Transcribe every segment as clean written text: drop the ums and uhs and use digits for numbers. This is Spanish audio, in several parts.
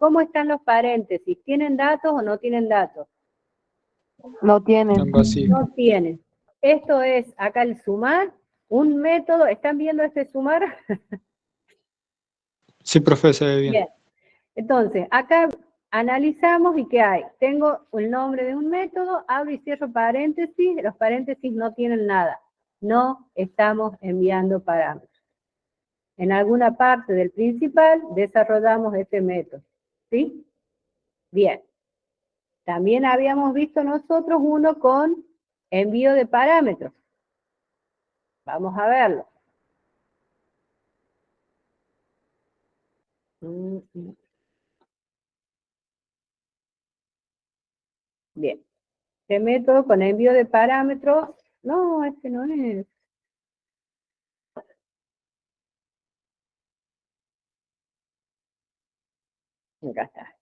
¿Cómo están los paréntesis? ¿Tienen datos o no tienen datos? No tienen. Están vacíos. No tienen. Esto es, acá el sumar, un método, ¿están viendo este sumar? Sí, profe, se ve bien. Bien. Entonces, acá analizamos y ¿qué hay? Tengo el nombre de un método, abro y cierro paréntesis, los paréntesis no tienen nada. No estamos enviando parámetros. En alguna parte del principal desarrollamos este método. ¿Sí? Bien. También habíamos visto nosotros uno con envío de parámetros. Vamos a verlo. Bien. Este método con envío de parámetros, no, este no es. Acá está.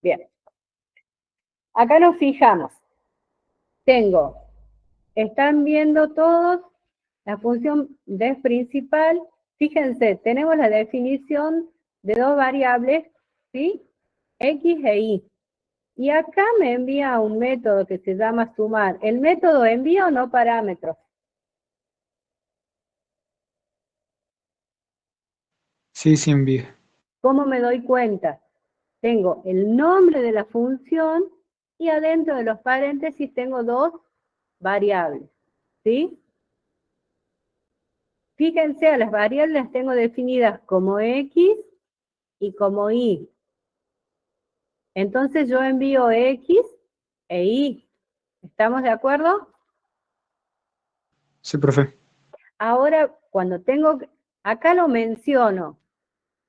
Bien. Acá nos fijamos. Están viendo todos la función def principal. Fíjense, tenemos la definición de dos variables, ¿sí? X e Y. Y acá me envía un método que se llama sumar. ¿El método envía o no parámetros? Sí, sí envía. ¿Cómo me doy cuenta? Tengo el nombre de la función y adentro de los paréntesis tengo dos variables, ¿sí? Fíjense, a las variables las tengo definidas como X y como Y. Entonces yo envío X e Y. ¿Estamos de acuerdo? Sí, profe. Ahora, acá lo menciono.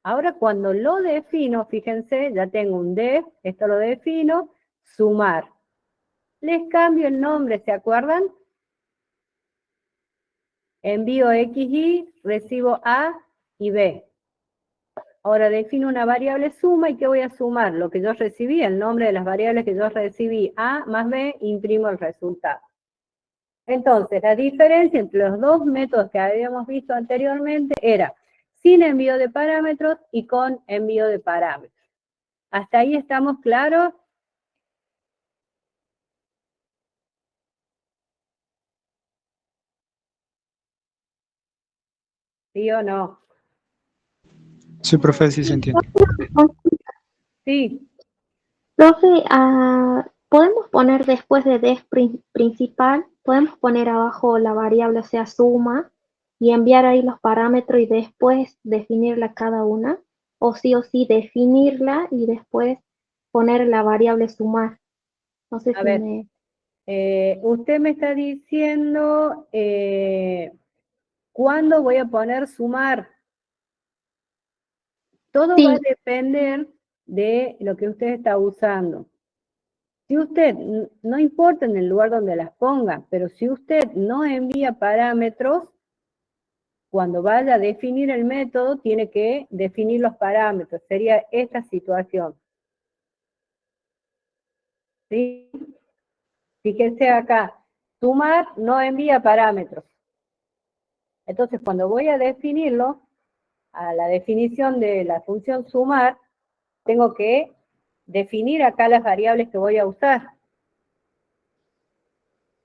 Ahora cuando lo defino, fíjense, ya tengo un def, esto lo defino, sumar. Les cambio el nombre, ¿se acuerdan? Envío XY, recibo A y B. Ahora defino una variable suma y ¿qué voy a sumar? Lo que yo recibí, el nombre de las variables que yo recibí, A más B, imprimo el resultado. Entonces, la diferencia entre los dos métodos que habíamos visto anteriormente era sin envío de parámetros y con envío de parámetros. ¿Hasta ahí estamos claros? ¿Sí o no? Sí, profe, sí se entiende. Sí. Profe, podemos poner después de def principal, podemos poner abajo la variable, o sea, suma, y enviar ahí los parámetros y después definirla cada una, o sí definirla y después poner la variable sumar. No sé A si ver, me... usted me está diciendo ¿cuándo voy a poner sumar? Todo va a Sí, depender de lo que usted está usando. Si usted, no importa en el lugar donde las ponga, pero si usted no envía parámetros, cuando vaya a definir el método, tiene que definir los parámetros. Sería esta situación. ¿Sí? Fíjense acá, sumar no envía parámetros. Entonces, cuando voy a definirlo, a la definición de la función sumar, tengo que definir acá las variables que voy a usar.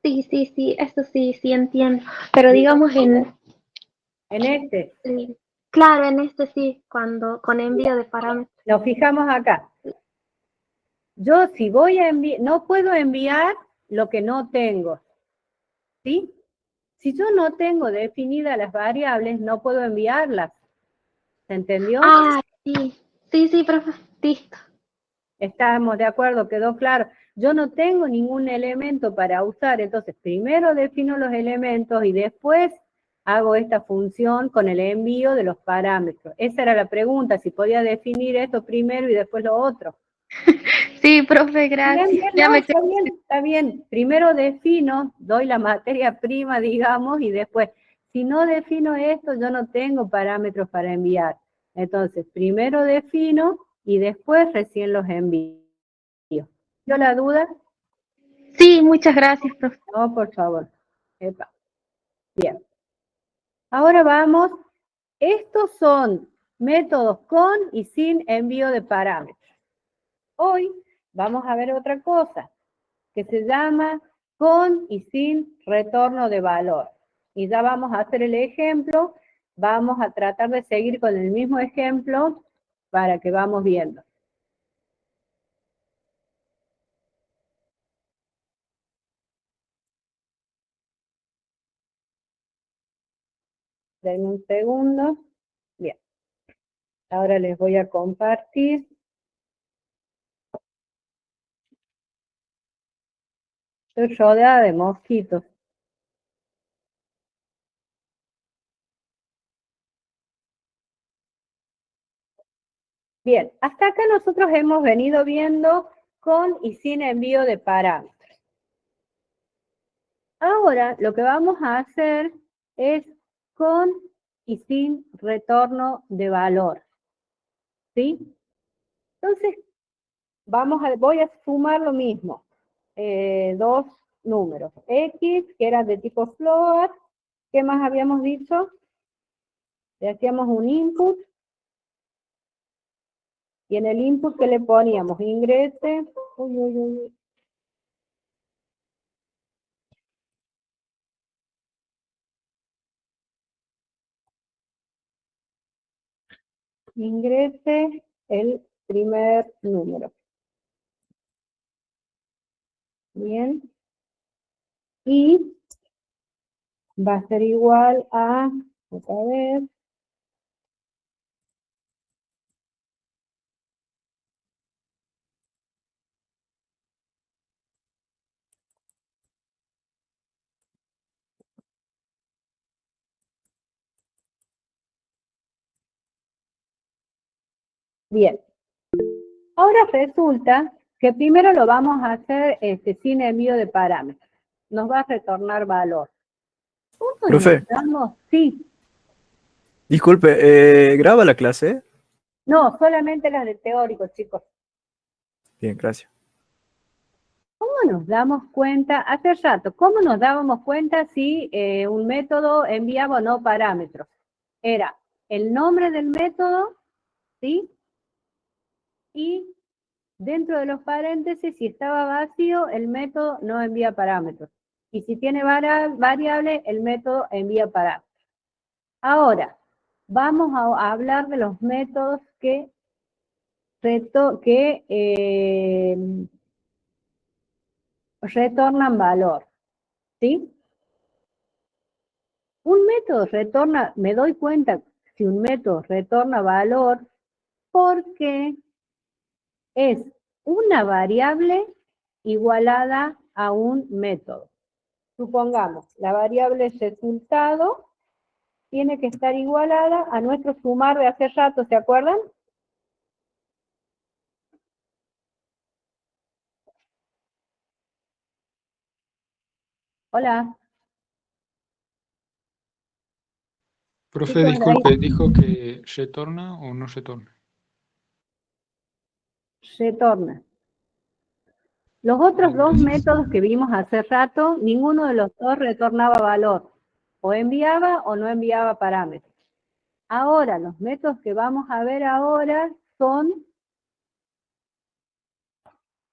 sí, eso sí entiendo. Pero digamos En este, claro, en este sí, cuando con envío de parámetros. nos fijamos acá. Yo si voy a enviar, no puedo enviar lo que no tengo. ¿Sí? Si yo no tengo definidas las variables, no puedo enviarlas. ¿Se entendió? Ah, sí, profe, listo. Estamos de acuerdo, quedó claro. Yo no tengo ningún elemento para usar, entonces primero defino los elementos y después hago esta función con el envío de los parámetros. Esa era la pregunta, si podía definir esto primero y después lo otro. Sí, profe, gracias. Bien, no, está bien. Primero defino, doy la materia prima, digamos, y después, si no defino esto, yo no tengo parámetros para enviar. Entonces, primero defino y después recién los envío. ¿Dio la duda? Sí, muchas gracias, profe. No, por favor. Epa. Bien. Ahora vamos. Estos son métodos con y sin envío de parámetros. Hoy vamos a ver otra cosa que se llama con y sin retorno de valor. Y ya vamos a hacer el ejemplo. Vamos a tratar de seguir con el mismo ejemplo para que vamos viendo. Denme un segundo. Bien. Ahora les voy a compartir. Estoy rodeada de mosquitos. Bien, hasta acá nosotros hemos venido viendo con y sin envío de parámetros. Ahora lo que vamos a hacer es con y sin retorno de valor. ¿Sí? Entonces, voy a sumar lo mismo. Dos números. X, que eran de tipo float. ¿Qué más habíamos dicho? Le hacíamos un input. Y en el input que le poníamos ingrese. Uy, uy, uy. Ingrese el primer número. Bien. Y va a ser igual a, otra vez, bien. Ahora resulta que primero lo vamos a hacer sin envío de parámetros. Nos va a retornar valor. ¿Cómo nos Profe, damos? Sí. disculpe, ¿graba la clase? No, solamente las de teórico, chicos. Bien, gracias. ¿Cómo nos damos cuenta? Hace rato, ¿cómo nos dábamos cuenta si un método enviaba o no parámetros? Era el nombre del método, ¿sí? Y dentro de los paréntesis, si estaba vacío, el método no envía parámetros. Y si tiene variable, el método envía parámetros. Ahora, vamos a hablar de los métodos que retornan valor, ¿sí? Un método retorna, me doy cuenta si un método retorna valor porque es una variable igualada a un método. Supongamos, la variable resultado tiene que estar igualada a nuestro sumar de hace rato, ¿se acuerdan? Hola. Profe, Chicos, ahí disculpe, ¿dijo que retorna o no retorna? retorna. Los otros Bien, dos gracias. métodos que vimos hace rato, ninguno de los dos retornaba valor. O enviaba o no enviaba parámetros. Ahora, los métodos que vamos a ver ahora son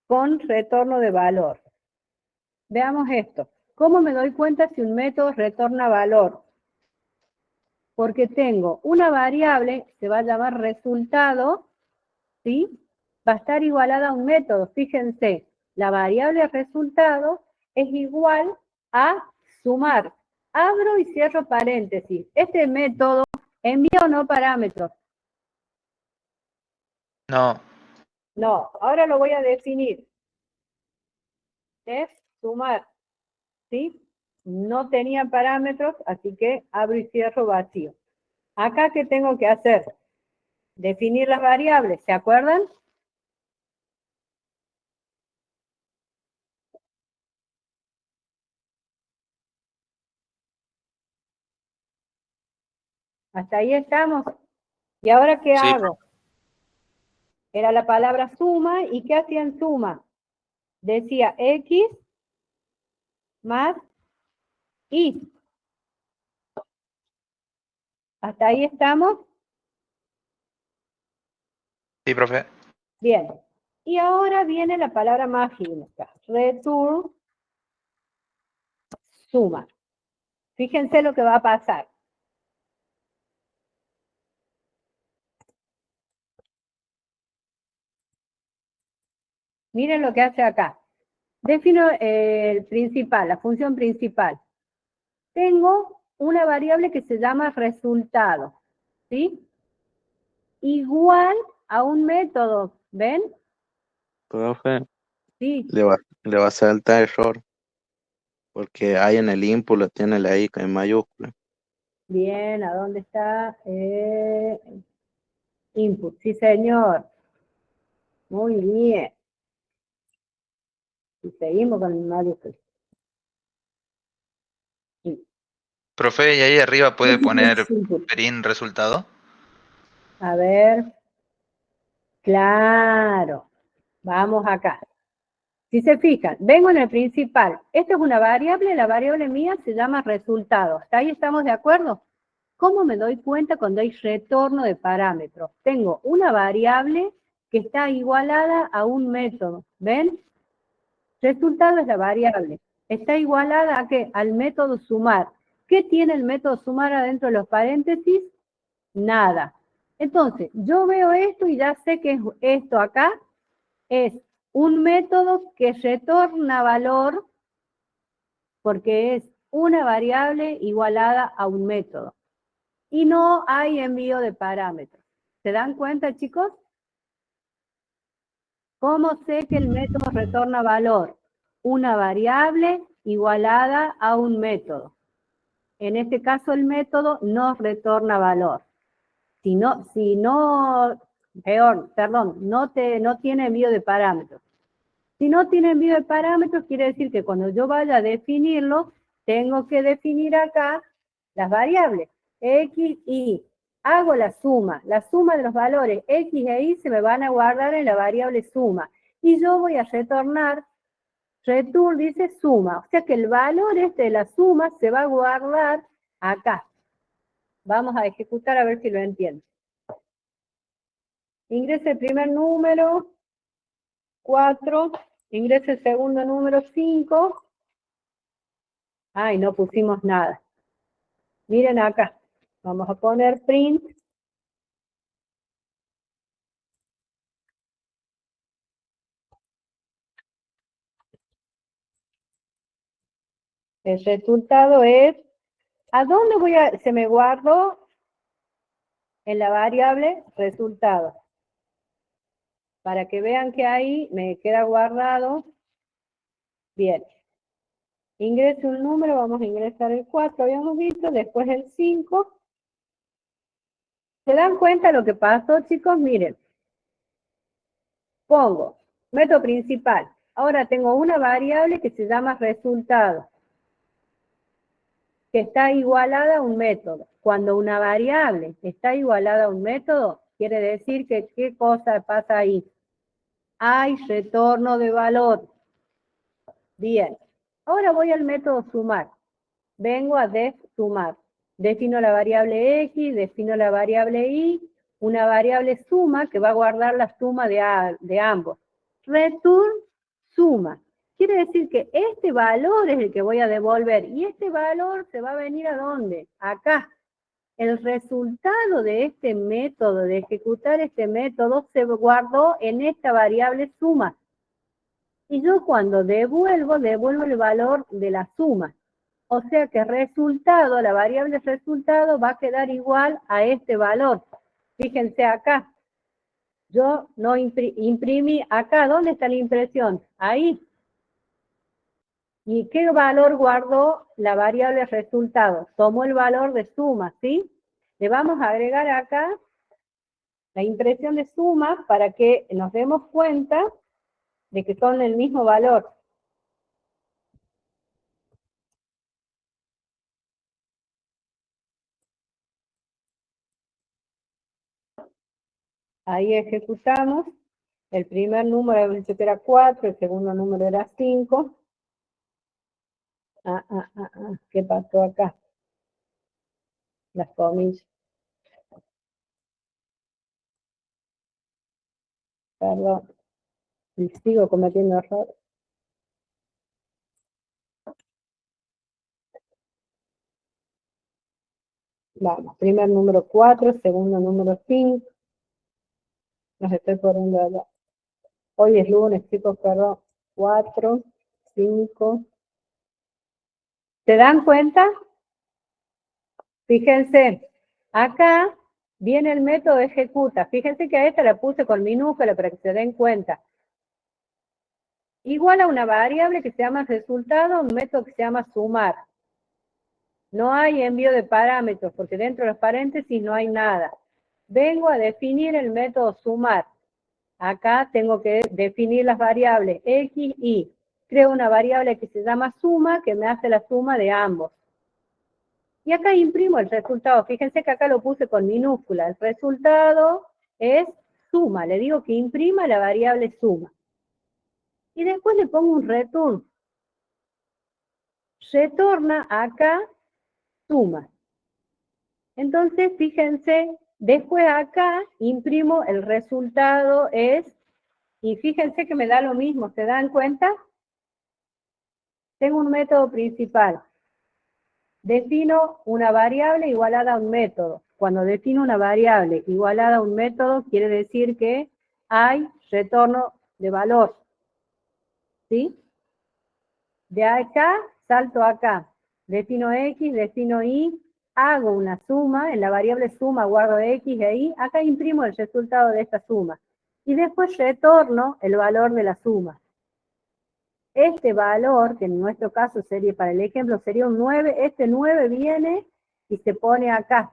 con retorno de valor. Veamos esto. ¿Cómo me doy cuenta si un método retorna valor? Porque tengo una variable, se va a llamar resultado, ¿sí? Va a estar igualada a un método. Fíjense, la variable resultado es igual a sumar. Abro y cierro paréntesis. Este método envía o no parámetros. No, No, ahora lo voy a definir. Es sumar, ¿sí? No tenía parámetros, así que abro y cierro vacío. Acá, ¿qué tengo que hacer? Definir las variables, ¿se acuerdan? Hasta ahí estamos. ¿Y ahora qué sí, hago? Era la palabra suma, ¿y qué hacía en suma? Decía X más is. ¿Hasta ahí estamos? Sí, profe. Bien. Y ahora viene la palabra mágica. Return suma. Fíjense lo que va a pasar. Miren lo que hace acá. Defino el principal, la función principal. Tengo una variable que se llama resultado, ¿sí? Igual a un método, ¿ven? Profe, Sí, le va a saltar error, porque hay en el input, lo tiene la I en mayúscula. bien, ¿a dónde está? Input, sí señor. Muy bien. Y seguimos con el mayúscula. Sí. Profe, y ahí arriba puede poner Input. print resultado. A ver. Claro. Vamos acá. Si se fijan, vengo en el principal. Esta es una variable, la variable mía se llama resultado. ¿Hasta ahí estamos de acuerdo? ¿Cómo me doy cuenta cuando hay retorno de parámetros? Tengo una variable que está igualada a un método. ¿Ven? Resultado es la variable. Está igualada a ¿qué? Al método sumar. ¿Qué tiene el método sumar adentro de los paréntesis? Nada. Entonces, yo veo esto y ya sé que esto acá es un método que retorna valor porque es una variable igualada a un método. Y no hay envío de parámetros. ¿Se dan cuenta, chicos? ¿Cómo sé que el método retorna valor? Una variable igualada a un método. En este caso el método no retorna valor. No tiene envío de parámetros. Si no tiene envío de parámetros, quiere decir que cuando yo vaya a definirlo, tengo que definir acá las variables x, y. Hago la suma de los valores x e y se me van a guardar en la variable suma. Y yo voy a retornar, return dice suma, o sea que el valor este de la suma se va a guardar acá. Vamos a ejecutar a ver si lo entienden. Ingrese el primer número, 4, ingrese el segundo número, 5. Ay, no pusimos nada. Miren acá. Vamos a poner print. El resultado es, ¿a dónde se me guardó? En la variable resultado. Para que vean que ahí me queda guardado. Bien. Ingrese un número, vamos a ingresar el 4, habíamos visto, después el 5. ¿Se dan cuenta lo que pasó, chicos? Miren. Pongo método principal. Ahora tengo una variable que se llama resultado, que está igualada a un método. Cuando una variable está igualada a un método, quiere decir que ¿qué cosa pasa ahí? Hay retorno de valor. Bien. Ahora voy al método sumar. Vengo a def sumar. Defino la variable x, defino la variable y, una variable suma que va a guardar la suma de ambos. Return suma. Quiere decir que este valor es el que voy a devolver. ¿Y este valor se va a venir a dónde? Acá. El resultado de este método, de ejecutar este método, se guardó en esta variable suma. Y yo cuando devuelvo el valor de la suma. O sea que resultado, la variable resultado va a quedar igual a este valor. Fíjense acá. Yo no imprimí acá. ¿Dónde está la impresión? Ahí. ¿Y qué valor guardó la variable resultado? Tomó el valor de suma, ¿sí? Le vamos a agregar acá la impresión de suma para que nos demos cuenta de que son el mismo valor. Ahí ejecutamos. El primer número habíamos dicho que era 4, el segundo número era 5. ¿Qué pasó acá? Las comillas. Perdón. Y sigo cometiendo errores. Vamos, primer número 4, segundo número 5. Nos estoy poniendo allá. Hoy es lunes, chicos, perdón. 4, 5. ¿Se dan cuenta? Fíjense, acá viene el método ejecuta. Fíjense que a esta la puse con minúscula para que se den cuenta. Igual a una variable que se llama resultado, un método que se llama sumar. No hay envío de parámetros, porque dentro de los paréntesis no hay nada. Vengo a definir el método sumar. Acá tengo que definir las variables X, Y. Creo una variable que se llama suma, que me hace la suma de ambos. Y acá imprimo el resultado. Fíjense que acá lo puse con minúscula. El resultado es suma. Le digo que imprima la variable suma. Y después le pongo un return. Retorna acá suma. Entonces, fíjense, después acá imprimo el resultado es, y fíjense que me da lo mismo, ¿se dan cuenta? Tengo un método principal. Defino una variable igualada a un método. Cuando defino una variable igualada a un método, quiere decir que hay retorno de valor. ¿Sí? De acá, salto acá. Defino X, defino Y, hago una suma, en la variable suma guardo X e Y, acá imprimo el resultado de esta suma. Y después retorno el valor de la suma. Este valor, que en nuestro caso sería, para el ejemplo, sería un 9, este 9 viene y se pone acá.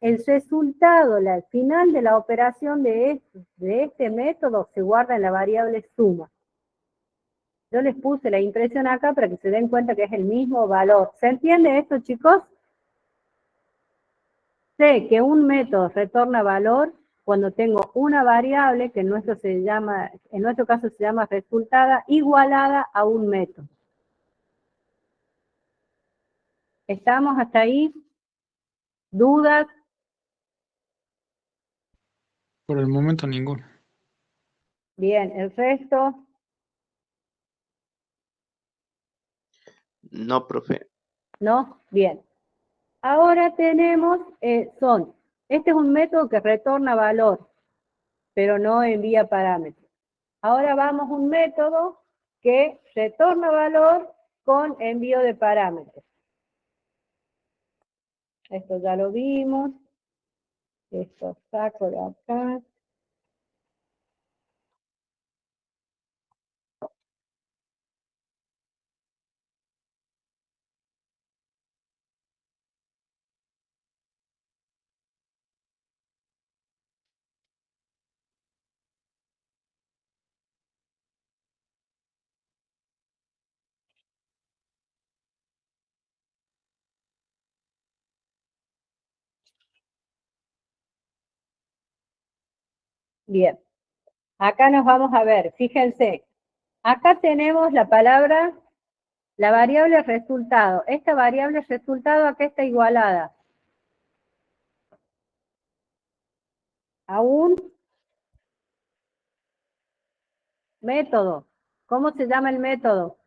El resultado, al final de la operación de este método, se guarda en la variable suma. Yo les puse la impresión acá para que se den cuenta que es el mismo valor. ¿Se entiende esto, chicos? Sé que un método retorna valor cuando tengo una variable que en nuestro caso se llama resultada, igualada a un método. ¿Estamos hasta ahí? ¿Dudas? Por el momento ninguno. Bien, el resto, No, profe. ¿no? Bien. Ahora tenemos, este es un método que retorna valor, pero no envía parámetros. Ahora vamos a un método que retorna valor con envío de parámetros. Esto ya lo vimos. Esto saco de acá. Bien. Acá nos vamos a ver, fíjense. Acá tenemos la palabra, la variable resultado. Esta variable resultado acá está igualada a un método. ¿Cómo se llama el método?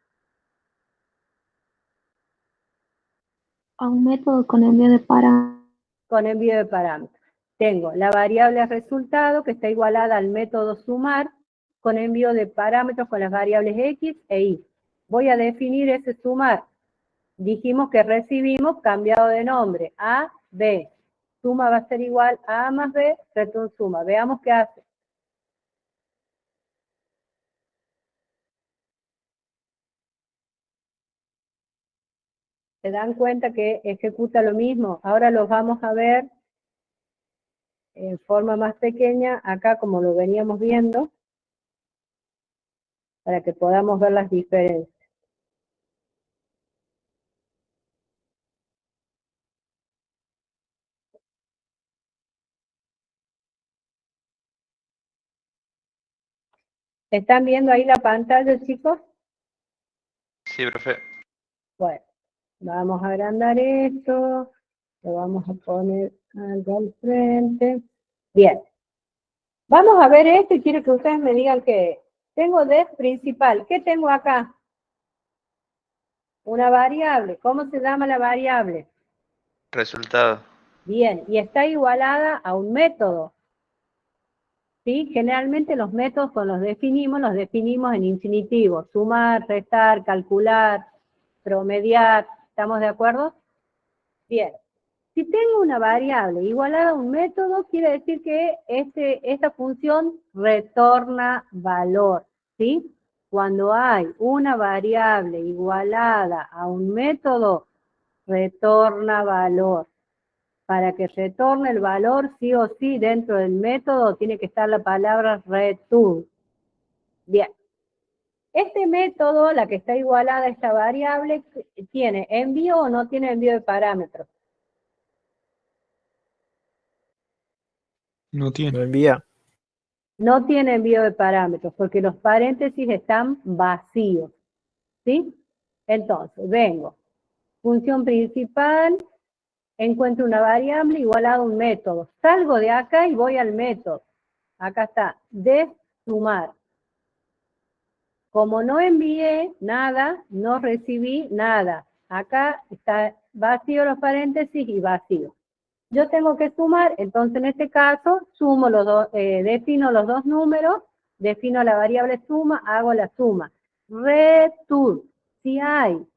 A un método con envío de parámetros. Con envío de parámetros. Tengo la variable resultado que está igualada al método sumar con envío de parámetros con las variables X e Y. Voy a definir ese sumar. Dijimos que recibimos cambiado de nombre, A, B. Suma va a ser igual a A más B, return suma. Veamos qué hace. ¿Se dan cuenta que ejecuta lo mismo? Ahora los vamos a ver en forma más pequeña, acá como lo veníamos viendo, para que podamos ver las diferencias. ¿Están viendo ahí la pantalla, chicos? Sí, profe. Bueno, vamos a agrandar esto, lo vamos a poner algo al frente. Bien, vamos a ver esto y quiero que ustedes me digan qué es. Tengo def principal, ¿qué tengo acá? Una variable, ¿cómo se llama la variable? Resultado. Bien, y está igualada a un método. ¿Sí? Generalmente los métodos cuando los definimos en infinitivo. Sumar, restar, calcular, promediar. ¿Estamos de acuerdo? Bien. Si tengo una variable igualada a un método, quiere decir que esta función retorna valor. ¿Sí? Cuando hay una variable igualada a un método, retorna valor. Para que retorne el valor, sí o sí, dentro del método tiene que estar la palabra return. Bien. Este método, la que está igualada a esta variable, ¿tiene envío o no tiene envío de parámetros? No Lo tiene. envía. No tiene envío de parámetros, porque los paréntesis están vacíos. ¿Sí? Entonces, vengo. Función principal, encuentro una variable igualada a un método. Salgo de acá y voy al método. Acá está, de sumar. Como no envié nada, no recibí nada. Acá está vacío los paréntesis y vacío. Yo tengo que sumar, entonces en este caso sumo los dos, defino los dos números, defino la variable suma, hago la suma. Return. Si hay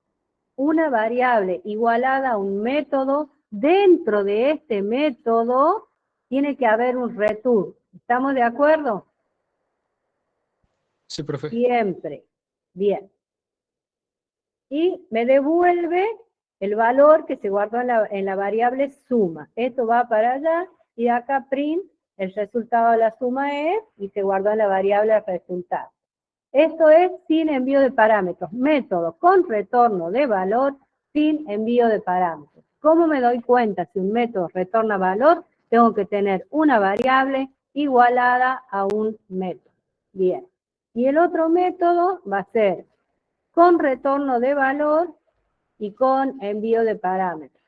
una variable igualada a un método, dentro de este método tiene que haber un return. ¿Estamos de acuerdo? Sí, profe. Siempre. Bien. Y me devuelve el valor que se guardó en la variable suma. Esto va para allá y acá print, el resultado de la suma es, y se guardó en la variable resultado. Esto es sin envío de parámetros. Método con retorno de valor sin envío de parámetros. ¿Cómo me doy cuenta si un método retorna valor? Tengo que tener una variable igualada a un método. Bien. Y el otro método va a ser con retorno de valor y con envío de parámetros.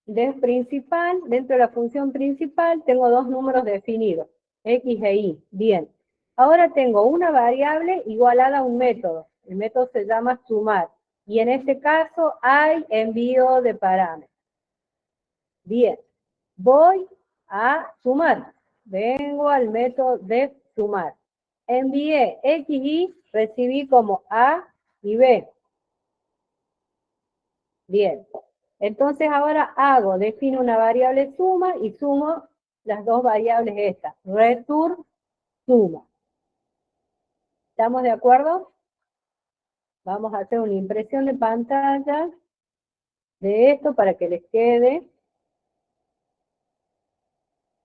Dentro de la función principal tengo dos números definidos, x e y. Bien, ahora tengo una variable igualada a un método. El método se llama sumar. Y en este caso hay envío de parámetros. Bien, voy a sumar. Vengo al método de sumar. Envié x y recibí como a y b. Bien, entonces ahora defino una variable suma y sumo las dos variables estas. Return, suma. ¿Estamos de acuerdo? Vamos a hacer una impresión de pantalla de esto para que les quede.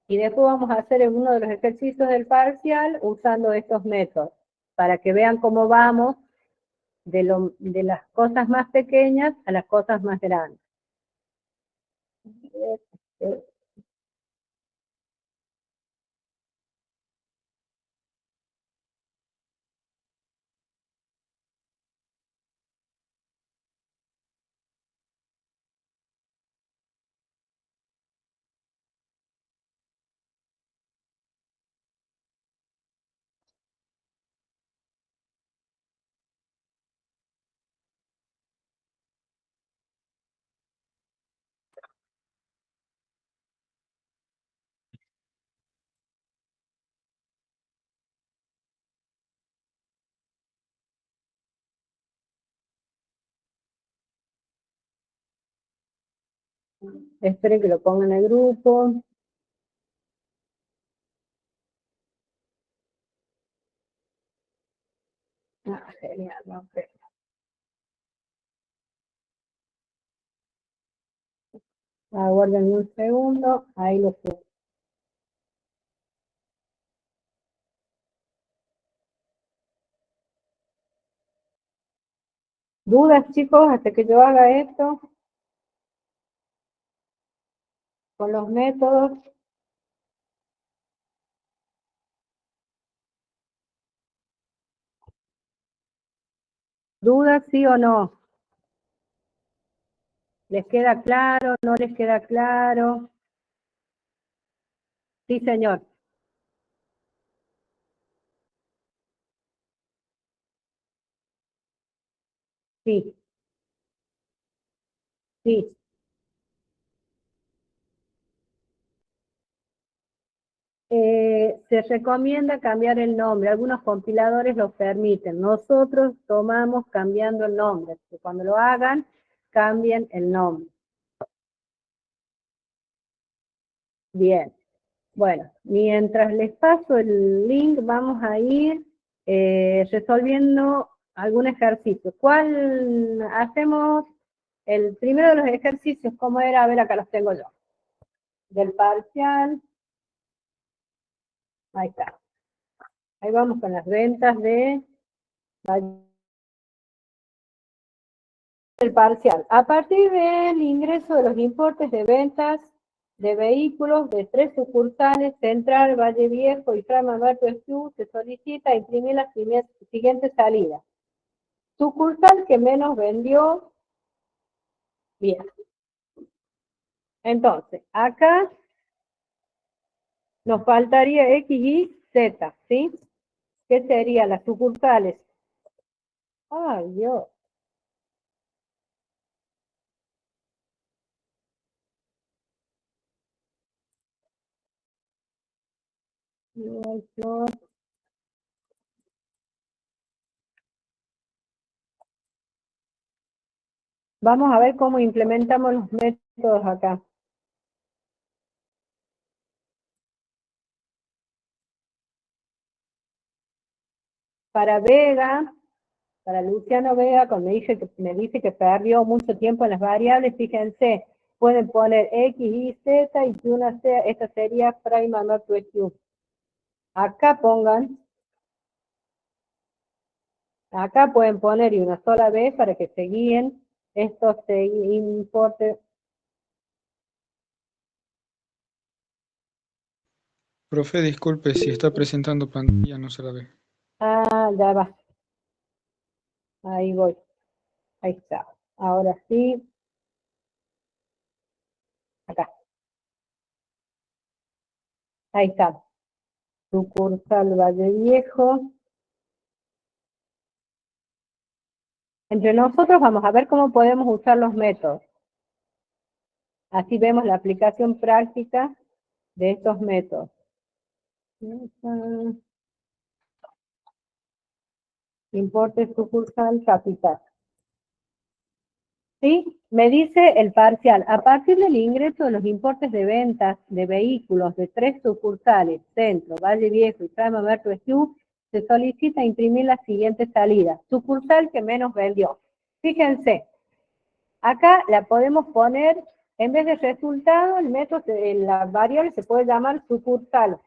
Y después vamos a hacer uno de los ejercicios del parcial usando estos métodos, para que vean cómo vamos de las cosas más pequeñas a las cosas más grandes. Esperen que lo pongan en el grupo. Genial, ok. Aguarden un segundo, ahí lo subo. ¿Dudas, chicos, hasta que yo haga esto? Con los métodos. ¿Dudas sí o no? ¿Les queda claro? ¿No les queda claro? Sí, señor. Sí, sí. Se recomienda cambiar el nombre. Algunos compiladores lo permiten. Nosotros tomamos cambiando el nombre. Que cuando lo hagan, cambien el nombre. Bien. Bueno, mientras les paso el link, vamos a ir resolviendo algún ejercicio. ¿Cuál hacemos? El primero de los ejercicios, ¿cómo era? A ver, acá los tengo yo. Del parcial. Ahí está. Ahí vamos con las ventas del parcial. A partir del ingreso de los importes de ventas de vehículos de 3 sucursales, Central, Valle Viejo y Fray Alberto Esquiú, se solicita imprimir las siguientes salidas. Sucursal que menos vendió, bien. Entonces, acá nos faltaría X, Y, Z, ¿sí? ¿Qué serían las sucursales? Ay, Dios. Vamos a ver cómo implementamos los métodos acá. Para Vega, para Luciano Vega, cuando me dice que perdió mucho tiempo en las variables, fíjense, pueden poner X, Y, Z, y si una sea, esta sería prima not to Q. Acá pongan, acá pueden poner y una sola vez para que se guíen estos importes. Profe, disculpe, si está presentando pantalla no se la ve. Ah, ya va. Ahí voy. Ahí está. Ahora sí. Acá. Ahí está. Sucursal Valle Viejo. Entre nosotros vamos a ver cómo podemos usar los métodos. Así vemos la aplicación práctica de estos métodos. Importe sucursal capital. ¿Sí? Me dice el parcial. A partir del ingreso de los importes de ventas de vehículos de 3 sucursales, Centro, Valle Viejo y Fray Alberto Esquiú, se solicita imprimir la siguiente salida. Sucursal que menos vendió. Fíjense, acá la podemos poner, en vez de resultado, el método, la variable se puede llamar sucursal.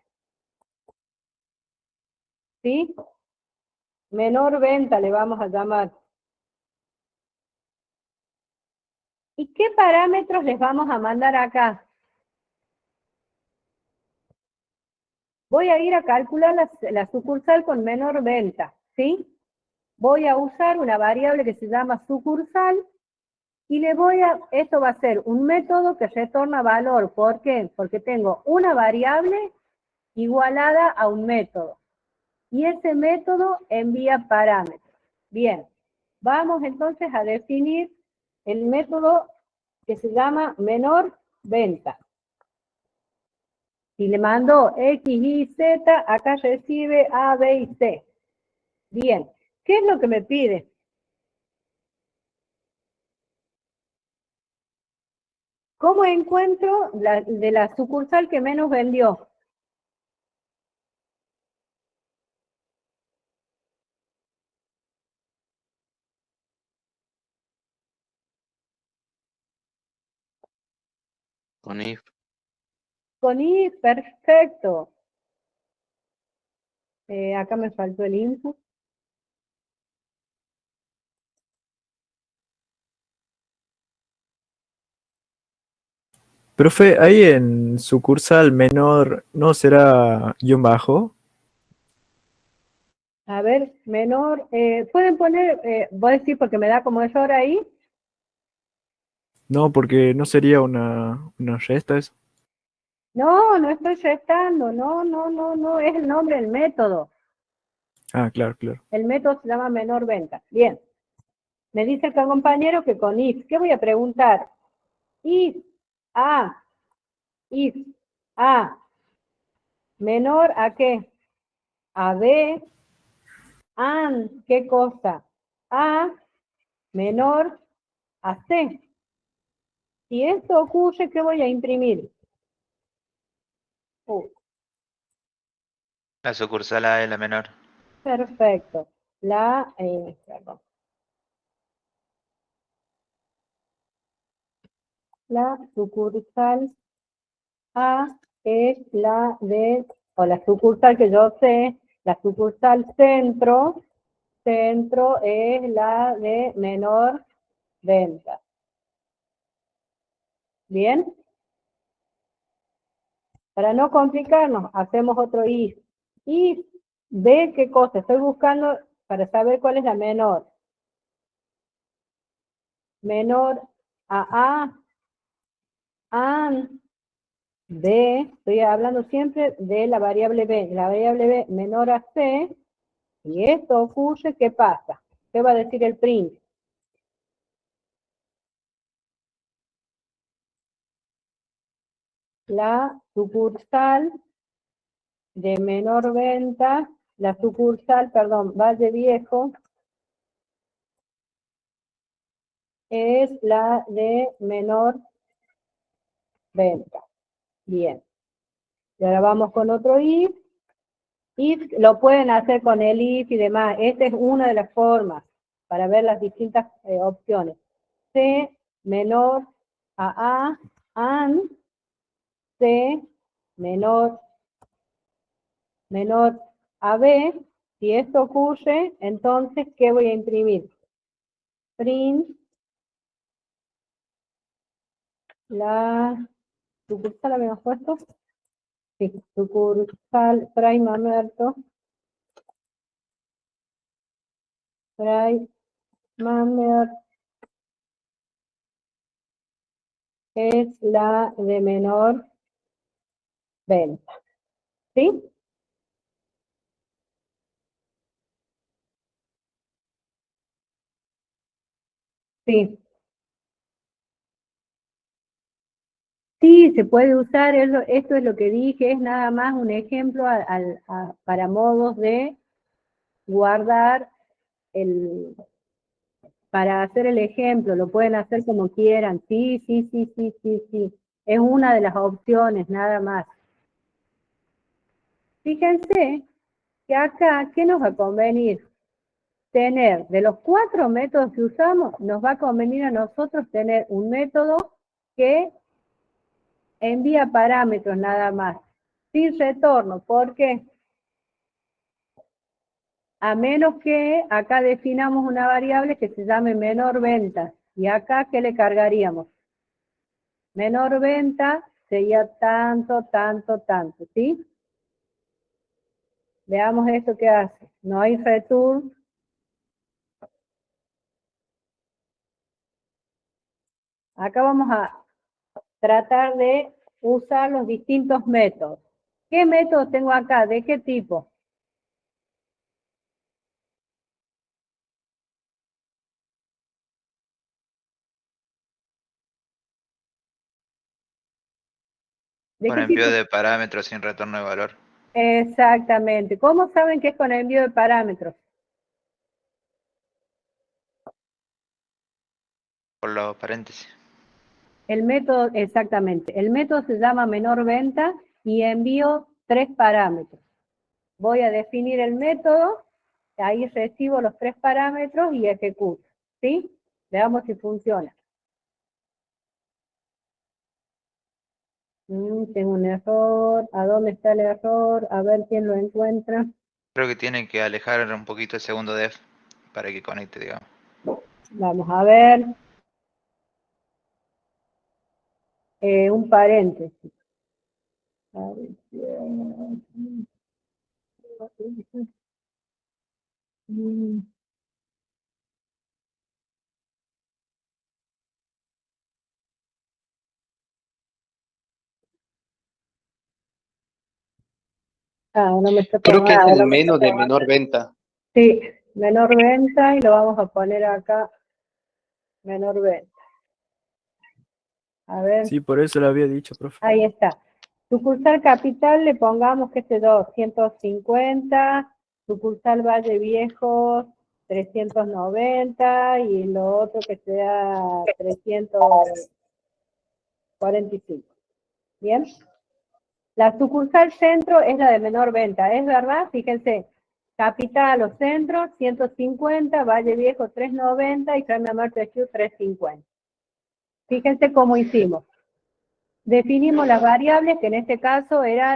¿Sí? Menor venta le vamos a llamar. ¿Y qué parámetros les vamos a mandar acá? Voy a ir a calcular la sucursal con menor venta, ¿sí? Voy a usar una variable que se llama sucursal y esto va a ser un método que retorna valor. ¿Por qué? Porque tengo una variable igualada a un método. Y ese método envía parámetros. Bien, vamos entonces a definir el método que se llama menor venta. Si le mando X, Y, Z, acá recibe A, B y C. Bien, ¿qué es lo que me pide? ¿Cómo encuentro de la sucursal que menos vendió? Con if. Con I, perfecto. Acá me faltó el input. Profe, ahí en sucursal menor, ¿no será guión bajo? A ver, menor, pueden poner, voy a decir porque me da como error ahí. No, porque no sería una resta eso. No, no estoy restando, no, es el nombre del método. Ah, claro, claro. El método se llama menor venta. Bien, me dice el compañero que con if, ¿qué voy a preguntar? If A, if A, menor a qué? A B, and, ¿qué cosa? A, menor a C. Si esto ocurre, ¿qué voy a imprimir? La sucursal A es la menor. Perfecto. Perdón. La sucursal A es la de, o la sucursal que yo sé, la sucursal centro es la de menor venta. ¿Bien? Para no complicarnos, hacemos otro if. If, ¿ve qué cosa? Estoy buscando para saber cuál es la menor. Menor a and, B, estoy hablando siempre de la variable B. La variable B menor a C, y esto ocurre, ¿qué pasa? ¿Qué va a decir el print? La sucursal de menor venta, la sucursal, perdón, Valle Viejo, es la de menor venta. Bien. Y ahora vamos con otro if. If lo pueden hacer con el if y demás. Esta es una de las formas para ver las distintas opciones. C menor a and C menor a B. Si esto ocurre, entonces, ¿qué voy a imprimir? Print la sucursal, ¿habíamos puesto? Sí, sucursal Fray Mamerto. Fray Mamerto es la de menor venta. ¿Sí? Sí. Sí, se puede usar, esto es lo que dije, es nada más un ejemplo para modos de guardar para hacer el ejemplo, lo pueden hacer como quieran, sí, es una de las opciones, nada más. Fíjense que acá, ¿qué nos va a convenir? Tener, de los 4 métodos que usamos, nos va a convenir a nosotros tener un método que envía parámetros nada más, sin retorno. ¿Por qué? A menos que acá definamos una variable que se llame menor venta. Y acá, ¿qué le cargaríamos? Menor venta sería tanto, ¿sí? Veamos esto que hace. No hay return. Acá vamos a tratar de usar los distintos métodos. ¿Qué métodos tengo acá? ¿De qué tipo? ¿De Con qué tipo? envío de parámetros sin retorno de valor. Exactamente. ¿Cómo saben que es con envío de parámetros? Por los paréntesis. El método, exactamente. El método se llama menor venta y envío 3 parámetros. Voy a definir el método, ahí recibo los 3 parámetros y ejecuto. ¿Sí? Veamos si funciona. Tengo un error. ¿A dónde está el error? A ver quién lo encuentra. Creo que tiene que alejar un poquito el segundo def para que conecte, digamos. Vamos a ver. Un paréntesis. Mm, no me está Creo que es tomando. el menos de menor venta. Sí, menor venta y lo vamos a poner acá, menor venta. A ver, Sí, por eso lo había dicho, profe. ahí está. Sucursal Capital le pongamos que este 250, sucursal Valle Viejo 390 y lo otro que sea 345. ¿Bien? La sucursal centro es la de menor venta, ¿es verdad? Fíjense, Capital o centro 150, Valle Viejo 390 y Crema Norte 350. Fíjense cómo hicimos. Definimos las variables, que en este caso era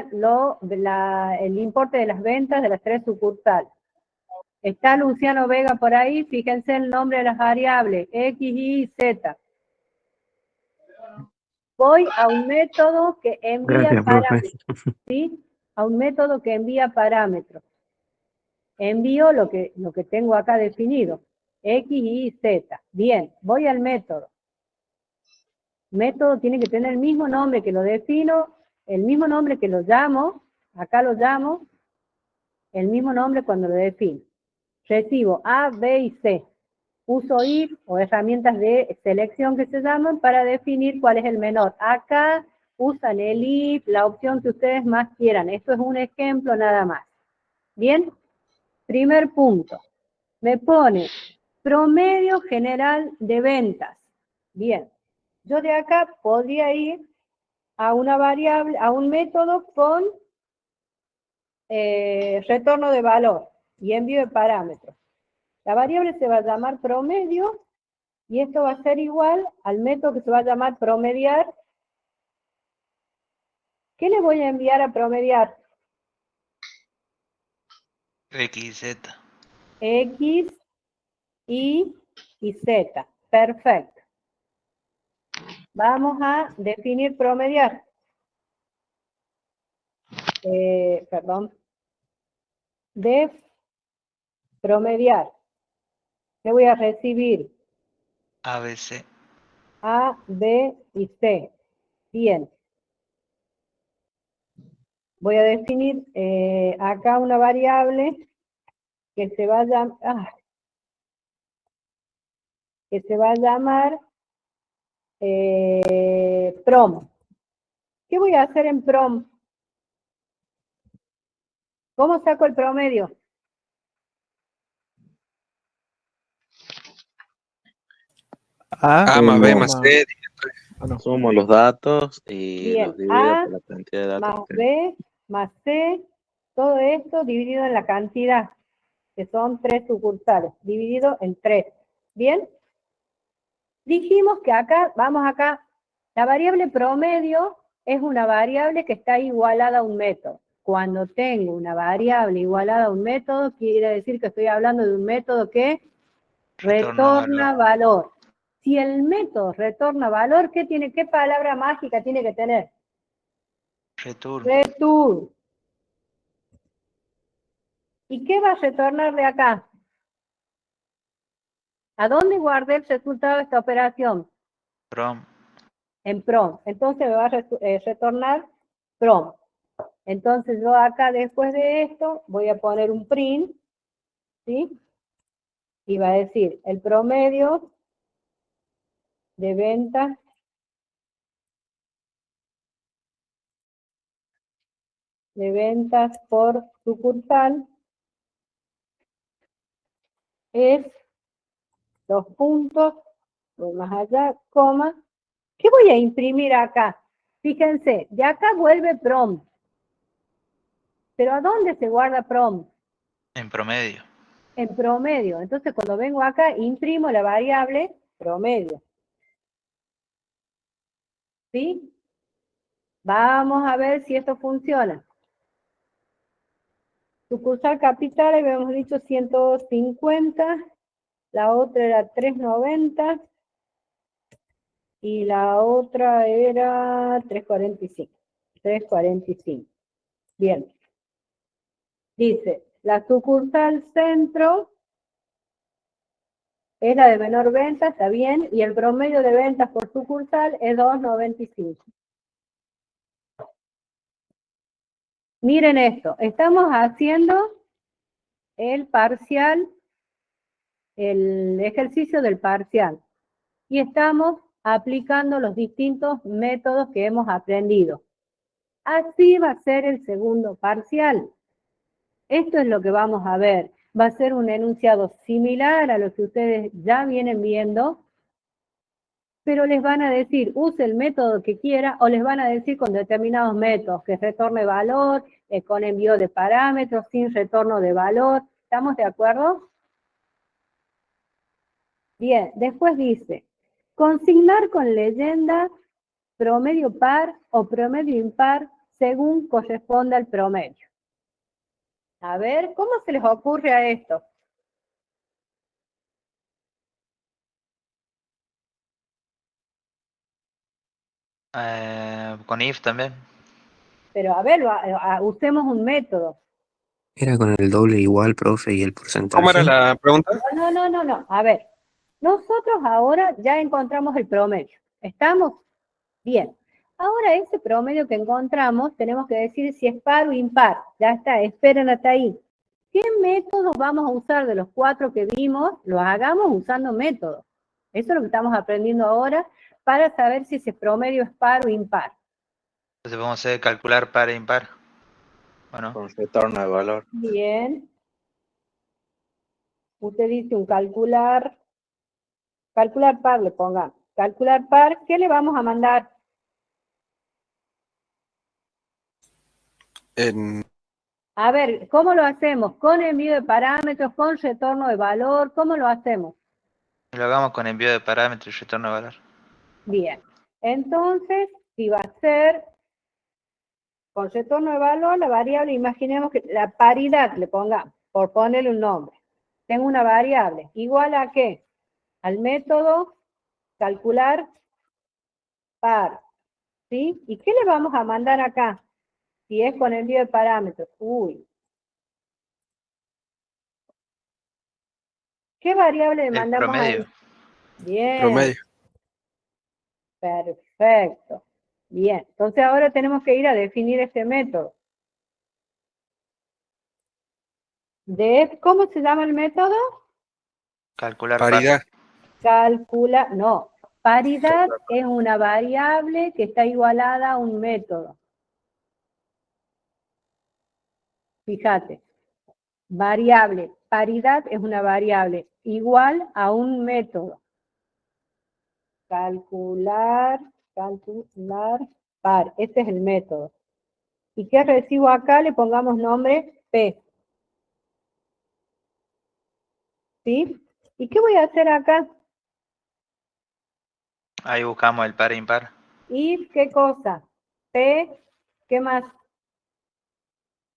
el importe de las ventas de las 3 sucursales. Está Luciano Vega por ahí, fíjense el nombre de las variables, X, Y, Z. Voy a un método que envía Gracias, profe. parámetros, ¿sí? A un método que envía parámetros. Envío lo que tengo acá definido, X, Y, Z. Bien, voy al método. Método tiene que tener el mismo nombre que lo defino, el mismo nombre que lo llamo, acá lo llamo, el mismo nombre cuando lo defino. Recibo A, B y C. Uso if o herramientas de selección que se llaman para definir cuál es el menor. Acá usan el if, la opción que ustedes más quieran. Esto es un ejemplo nada más. Bien, primer punto. Me pone promedio general de ventas. Bien, yo de acá podría ir a una variable, a un método con retorno de valor y envío de parámetros. La variable se va a llamar promedio y esto va a ser igual al método que se va a llamar promediar. ¿Qué le voy a enviar a promediar? XZ. X, Y y Z. Perfecto. Vamos a definir promediar. Perdón. Def promediar. ¿Qué voy a recibir? ABC. A, B y C. Bien. Voy a definir acá una variable que se va a llamar prom. ¿Qué voy a hacer en prom? ¿Cómo saco el promedio? A más B más coma- C. no. Sumo los datos y Bien, los divido A por la cantidad de datos más que tengo. B más C, todo esto dividido en la cantidad, que son 3 sucursales, dividido en 3. ¿Bien? Dijimos que acá, vamos acá, la variable promedio es una variable que está igualada a un método. Cuando tengo una variable igualada a un método, quiere decir que estoy hablando de un método que retorna valor. Si el método retorna valor, ¿qué palabra mágica tiene que tener? Return. Return. ¿Y qué va a retornar de acá? ¿A dónde guardé el resultado de esta operación? From. En prom. Entonces me va a retornar prom. Entonces yo acá después de esto voy a poner un print, ¿sí? Y va a decir el promedio de ventas por sucursal es 2 puntos, voy más allá, coma. ¿Qué voy a imprimir acá? Fíjense, de acá vuelve prom. ¿Pero a dónde se guarda prom? En promedio. En promedio. Entonces cuando vengo acá, imprimo la variable promedio. ¿Sí? Vamos a ver si esto funciona. Sucursal capital, habíamos dicho 150, la otra era 390 y la otra era 345. 345. Bien. Dice, la sucursal centro Es la de menor venta, está bien, y el promedio de ventas por sucursal es 2,95. Miren esto, estamos haciendo el parcial, el ejercicio del parcial, y estamos aplicando los distintos métodos que hemos aprendido. Así va a ser el segundo parcial. Esto es lo que vamos a ver. Va a ser un enunciado similar a lo que ustedes ya vienen viendo, pero les van a decir, use el método que quiera, o les van a decir con determinados métodos, que retorne valor, con envío de parámetros, sin retorno de valor. ¿Estamos de acuerdo? Bien, después dice, consignar con leyenda promedio par o promedio impar según corresponda al promedio. A ver, ¿cómo se les ocurre a esto? Con if también. Pero a ver, usemos un método. Era con el doble igual, profe, y el ¿Cómo era porcentaje. la pregunta? No. A ver, nosotros ahora ya encontramos el promedio. ¿Estamos? Bien. Ahora ese promedio que encontramos, tenemos que decir si es par o impar. Ya está, esperen hasta ahí. ¿Qué métodos vamos a usar de los 4 que vimos? Los hagamos usando métodos. Eso es lo que estamos aprendiendo ahora para saber si ese promedio es par o impar. Entonces vamos a hacer calcular par e impar. Bueno, Con retorno de valor. Bien. Usted dice un calcular par le pongan. Calcular par, ¿qué le vamos a mandar? En- A ver, ¿cómo lo hacemos? ¿Con envío de parámetros, con retorno de valor? ¿Cómo lo hacemos? lo hagamos con envío de parámetros y retorno de valor. Bien. Entonces, si va a ser con retorno de valor, la variable, imaginemos que la paridad le pongamos, por ponerle un nombre. Tengo una variable, ¿igual a qué? Al método calcular par, ¿sí? ¿Y qué le vamos a mandar acá? Si es con envío de parámetros. Uy. ¿Qué variable le El mandamos ahí? promedio. Bien, promedio. perfecto. Bien, entonces ahora tenemos que ir a definir este método. ¿Cómo se llama el método? Calcular par. Paridad. No, paridad es una variable que está igualada a un método. Fíjate, variable, paridad es una variable igual a un método. Calcular par, este es el método. ¿Y qué recibo acá? Le pongamos nombre P. ¿Sí? ¿Y qué voy a hacer acá? Ahí buscamos el par e impar. ¿Y qué cosa? P, ¿qué más?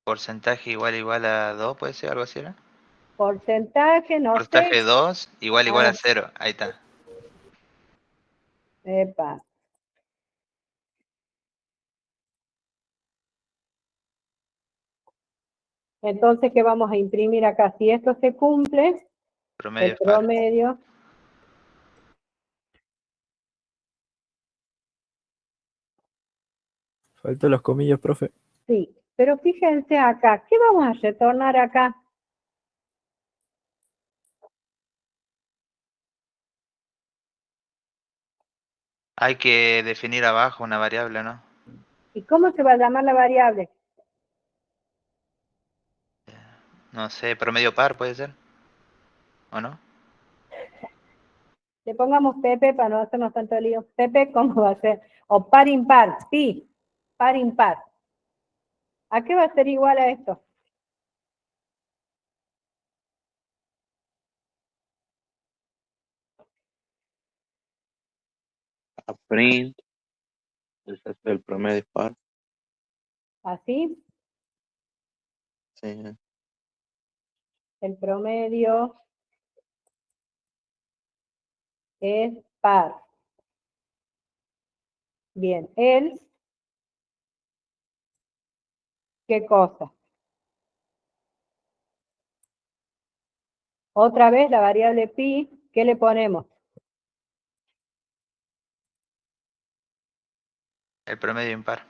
Porcentaje igual a 2, puede ser, algo así, ¿no? Porcentaje, no Porcentaje sé. 2 igual Ah, a 0. Ahí está. epa. Entonces, ¿qué vamos a imprimir acá? Si esto se cumple, Promedio el es par. promedio, Faltan los comillas, profe. sí. Pero fíjense acá, ¿qué vamos a retornar acá? Hay que definir abajo una variable, ¿no? ¿Y cómo se va a llamar la variable? No sé, promedio par puede ser. ¿O no? Le pongamos PP para no hacernos tanto lío. PP, ¿cómo va a ser? O par impar, sí, par impar. ¿A qué va a ser igual a esto? A print. Ese es el promedio par. ¿Así? Sí. El promedio es par. Bien, ¿qué cosa? Otra vez la variable pi ¿Qué le ponemos? El promedio impar.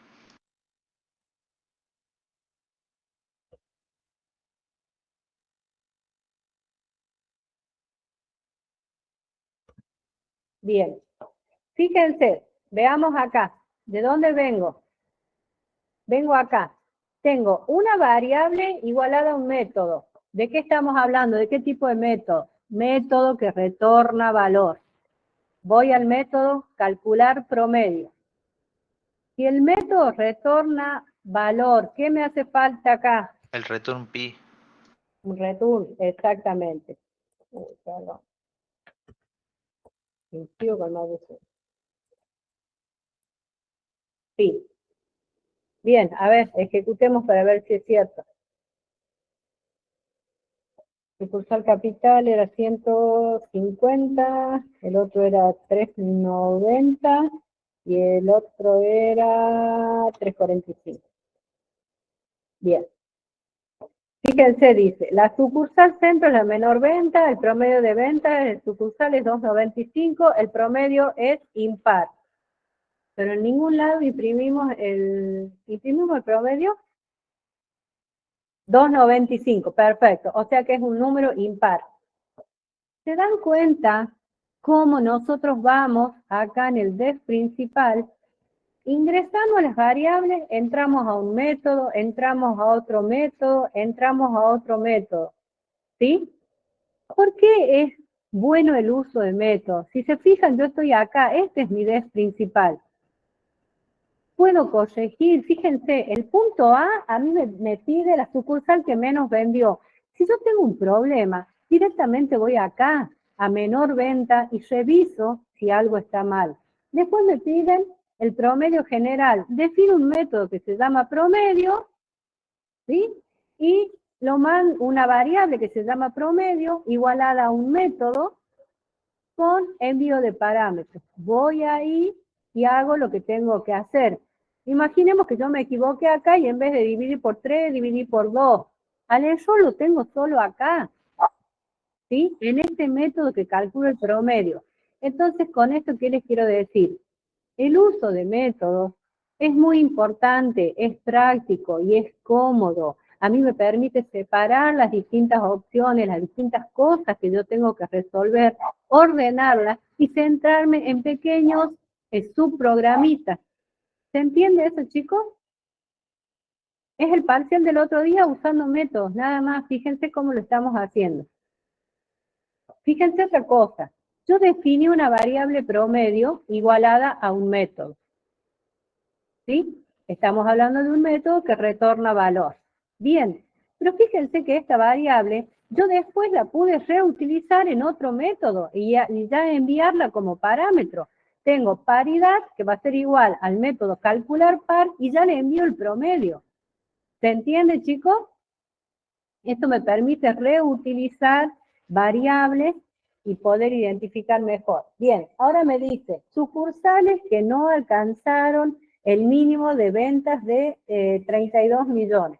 Bien. Fíjense, veamos acá. ¿De dónde vengo? Vengo acá. Tengo una variable igualada a un método. ¿De qué estamos hablando? ¿De qué tipo de método? Método que retorna valor. Voy al método calcular promedio. Si el método retorna valor, ¿qué me hace falta acá? El return pi. Un return, exactamente. Perdón. Sigo con más de eso. Sí. Bien, a ver, ejecutemos para ver si es cierto. Sucursal capital era 150, el otro era 390 y el otro era 345. Bien. Fíjense, dice, la sucursal centro es la menor venta, el promedio de venta de sucursal es 2.95, el promedio es impar. Pero en ningún lado imprimimos el promedio. 2.95, perfecto. O sea que es un número impar. ¿Se dan cuenta cómo nosotros vamos acá en el def principal? Ingresamos las variables, entramos a un método, entramos a otro método, entramos a otro método. ¿Sí? ¿Por qué es bueno el uso de métodos? Si se fijan, yo estoy acá, este es mi def principal. Puedo corregir, fíjense, el punto A mí me pide la sucursal que menos vendió. Si yo tengo un problema, directamente voy acá, a menor venta, y reviso si algo está mal. Después me piden el promedio general. Defino un método que se llama promedio, ¿sí? Y lo mando una variable que se llama promedio, igualada a un método, con envío de parámetros. Voy ahí y hago lo que tengo que hacer. Imaginemos que yo me equivoqué acá y en vez de dividir por 3, dividí por 2. Al error lo tengo solo acá, ¿sí? En este método que calcula el promedio. Entonces, con esto, ¿qué les quiero decir? El uso de métodos es muy importante, es práctico y es cómodo. A mí me permite separar las distintas opciones, las distintas cosas que yo tengo que resolver, ordenarlas y centrarme en pequeños subprogramitas. ¿Se entiende eso, chicos? Es el parcial del otro día usando métodos, nada más. Fíjense cómo lo estamos haciendo. Fíjense otra cosa. Yo definí una variable promedio igualada a un método. ¿Sí? Estamos hablando de un método que retorna valor. Bien, pero fíjense que esta variable yo después la pude reutilizar en otro método y ya enviarla como parámetro. Tengo paridad, que va a ser igual al método calcular par, y ya le envío el promedio. ¿Se entiende, chicos? Esto me permite reutilizar variables y poder identificar mejor. Bien, ahora me dice, sucursales que no alcanzaron el mínimo de ventas de 32 millones.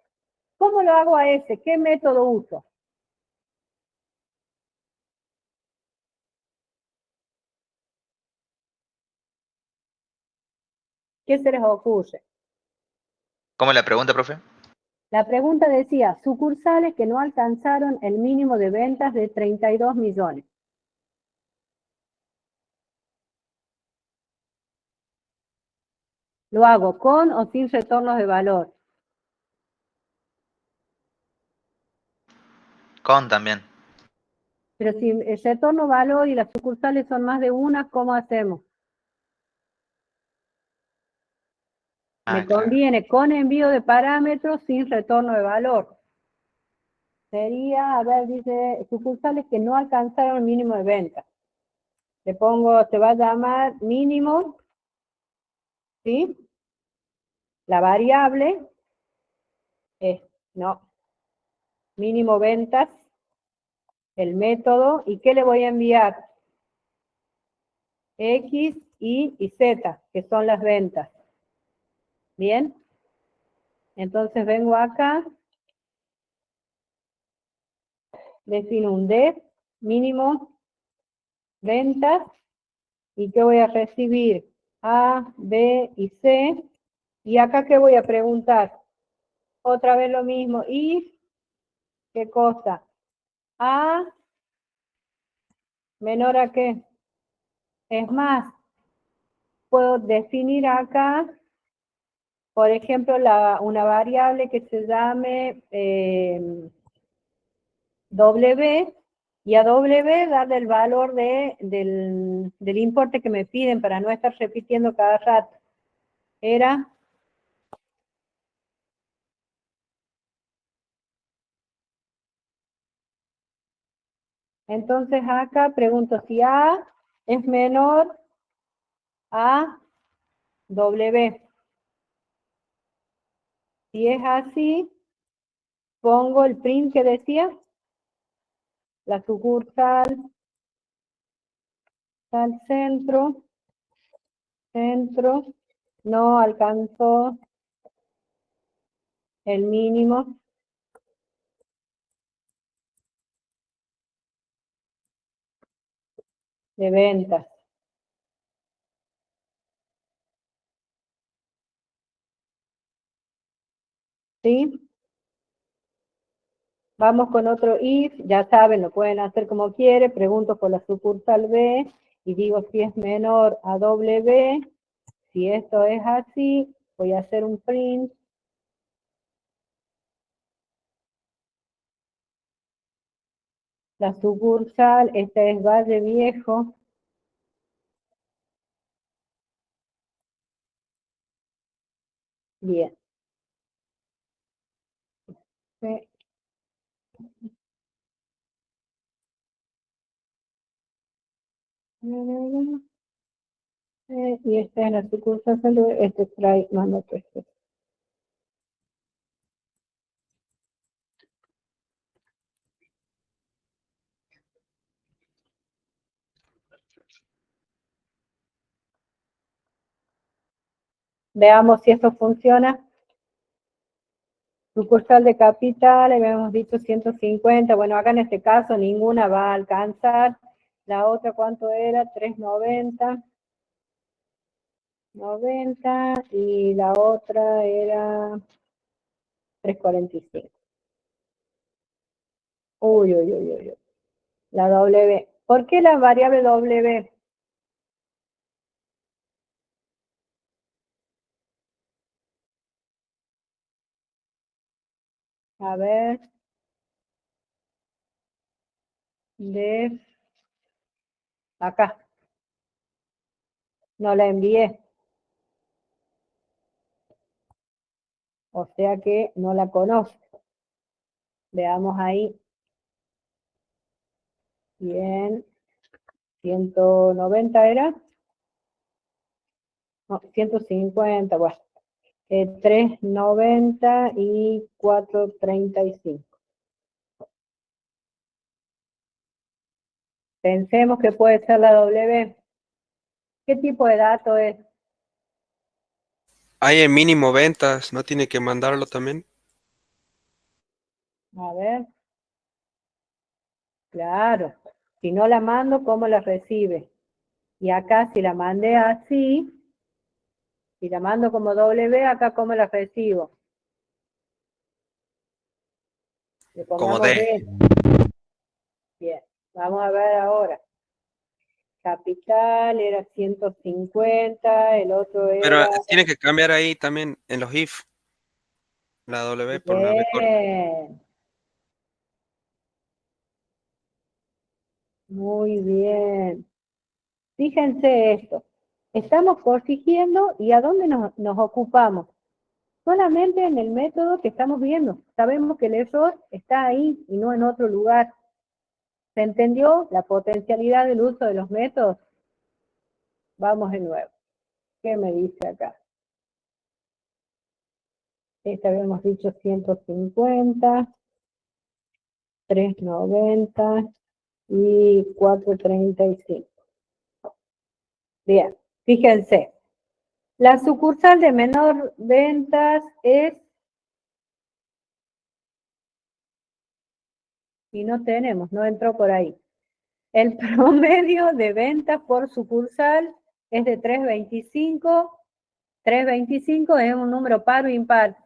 ¿Cómo lo hago a ese? ¿Qué método uso? ¿Qué se les ocurre? ¿Cómo es la pregunta, profe? La pregunta decía, sucursales que no alcanzaron el mínimo de ventas de 32 millones. ¿Lo hago con o sin retornos de valor? Con también. Pero si el retorno valor y las sucursales son más de una, ¿cómo hacemos? Me Claro. conviene con envío de parámetros sin retorno de valor. Sería, a ver, dice, sucursales que no alcanzaron el mínimo de venta. Le pongo, se va a llamar mínimo, ¿sí? La variable es, no, mínimo ventas, el método, ¿y qué le voy a enviar? X, Y Z, que son las ventas. ¿Bien? Entonces vengo acá, defino un def, mínimo ventas. ¿Y qué voy a recibir? A, B y C. ¿Y acá qué voy a preguntar? Otra vez lo mismo. ¿Y qué cosa? A menor a qué. Es más, puedo definir acá, por ejemplo, una variable que se llame W, y a W darle el valor del importe que me piden para no estar repitiendo cada rato. Era entonces acá pregunto si A es menor a W. Si es así, pongo el print que decía, la sucursal al centro, no alcanzó el mínimo de ventas. ¿Sí? Vamos con otro if, ya saben, lo pueden hacer como quiere, pregunto por la sucursal B y digo si es menor a W. Si esto es así, voy a hacer un print. La sucursal, esta es Valle Viejo. Bien. Sí. Y esta es la sucursal, este trae más otro. Veamos si esto funciona. Sucursal de capital, habíamos dicho 150. Bueno, acá en este caso ninguna va a alcanzar. La otra, ¿cuánto era? 390. 90 y la otra era 345. Uy, uy, uy, uy, uy. La W. ¿Por qué la variable W? A ver. De acá. No la envié. O sea que no la conozco. Veamos ahí. Bien. 190 era. No, 150, bueno. 390 y 435. Pensemos que puede ser la W. ¿Qué tipo de dato es? Hay el mínimo ventas, ¿no tiene que mandarlo también? A ver. Claro. Si no la mando, ¿cómo la recibe? Y acá si la mandé así, si la mando como W, acá ¿cómo la recibo? Le Como pongamos D. D. Bien. Vamos a ver ahora. Capital era 150, el otro Pero era... tiene que cambiar ahí también en los if, la W por una B corta. Bien. Muy bien. Fíjense esto. Estamos corrigiendo y ¿a dónde nos ocupamos? Solamente en el método que estamos viendo. Sabemos que el error está ahí y no en otro lugar. ¿Se entendió la potencialidad del uso de los métodos? Vamos de nuevo. ¿Qué me dice acá? Este habíamos dicho 150, 390 y 435. Bien, fíjense. La sucursal de menor ventas es... Y no tenemos, no entró por ahí. El promedio de ventas por sucursal es de 3.25. 3.25 es un número par o impar.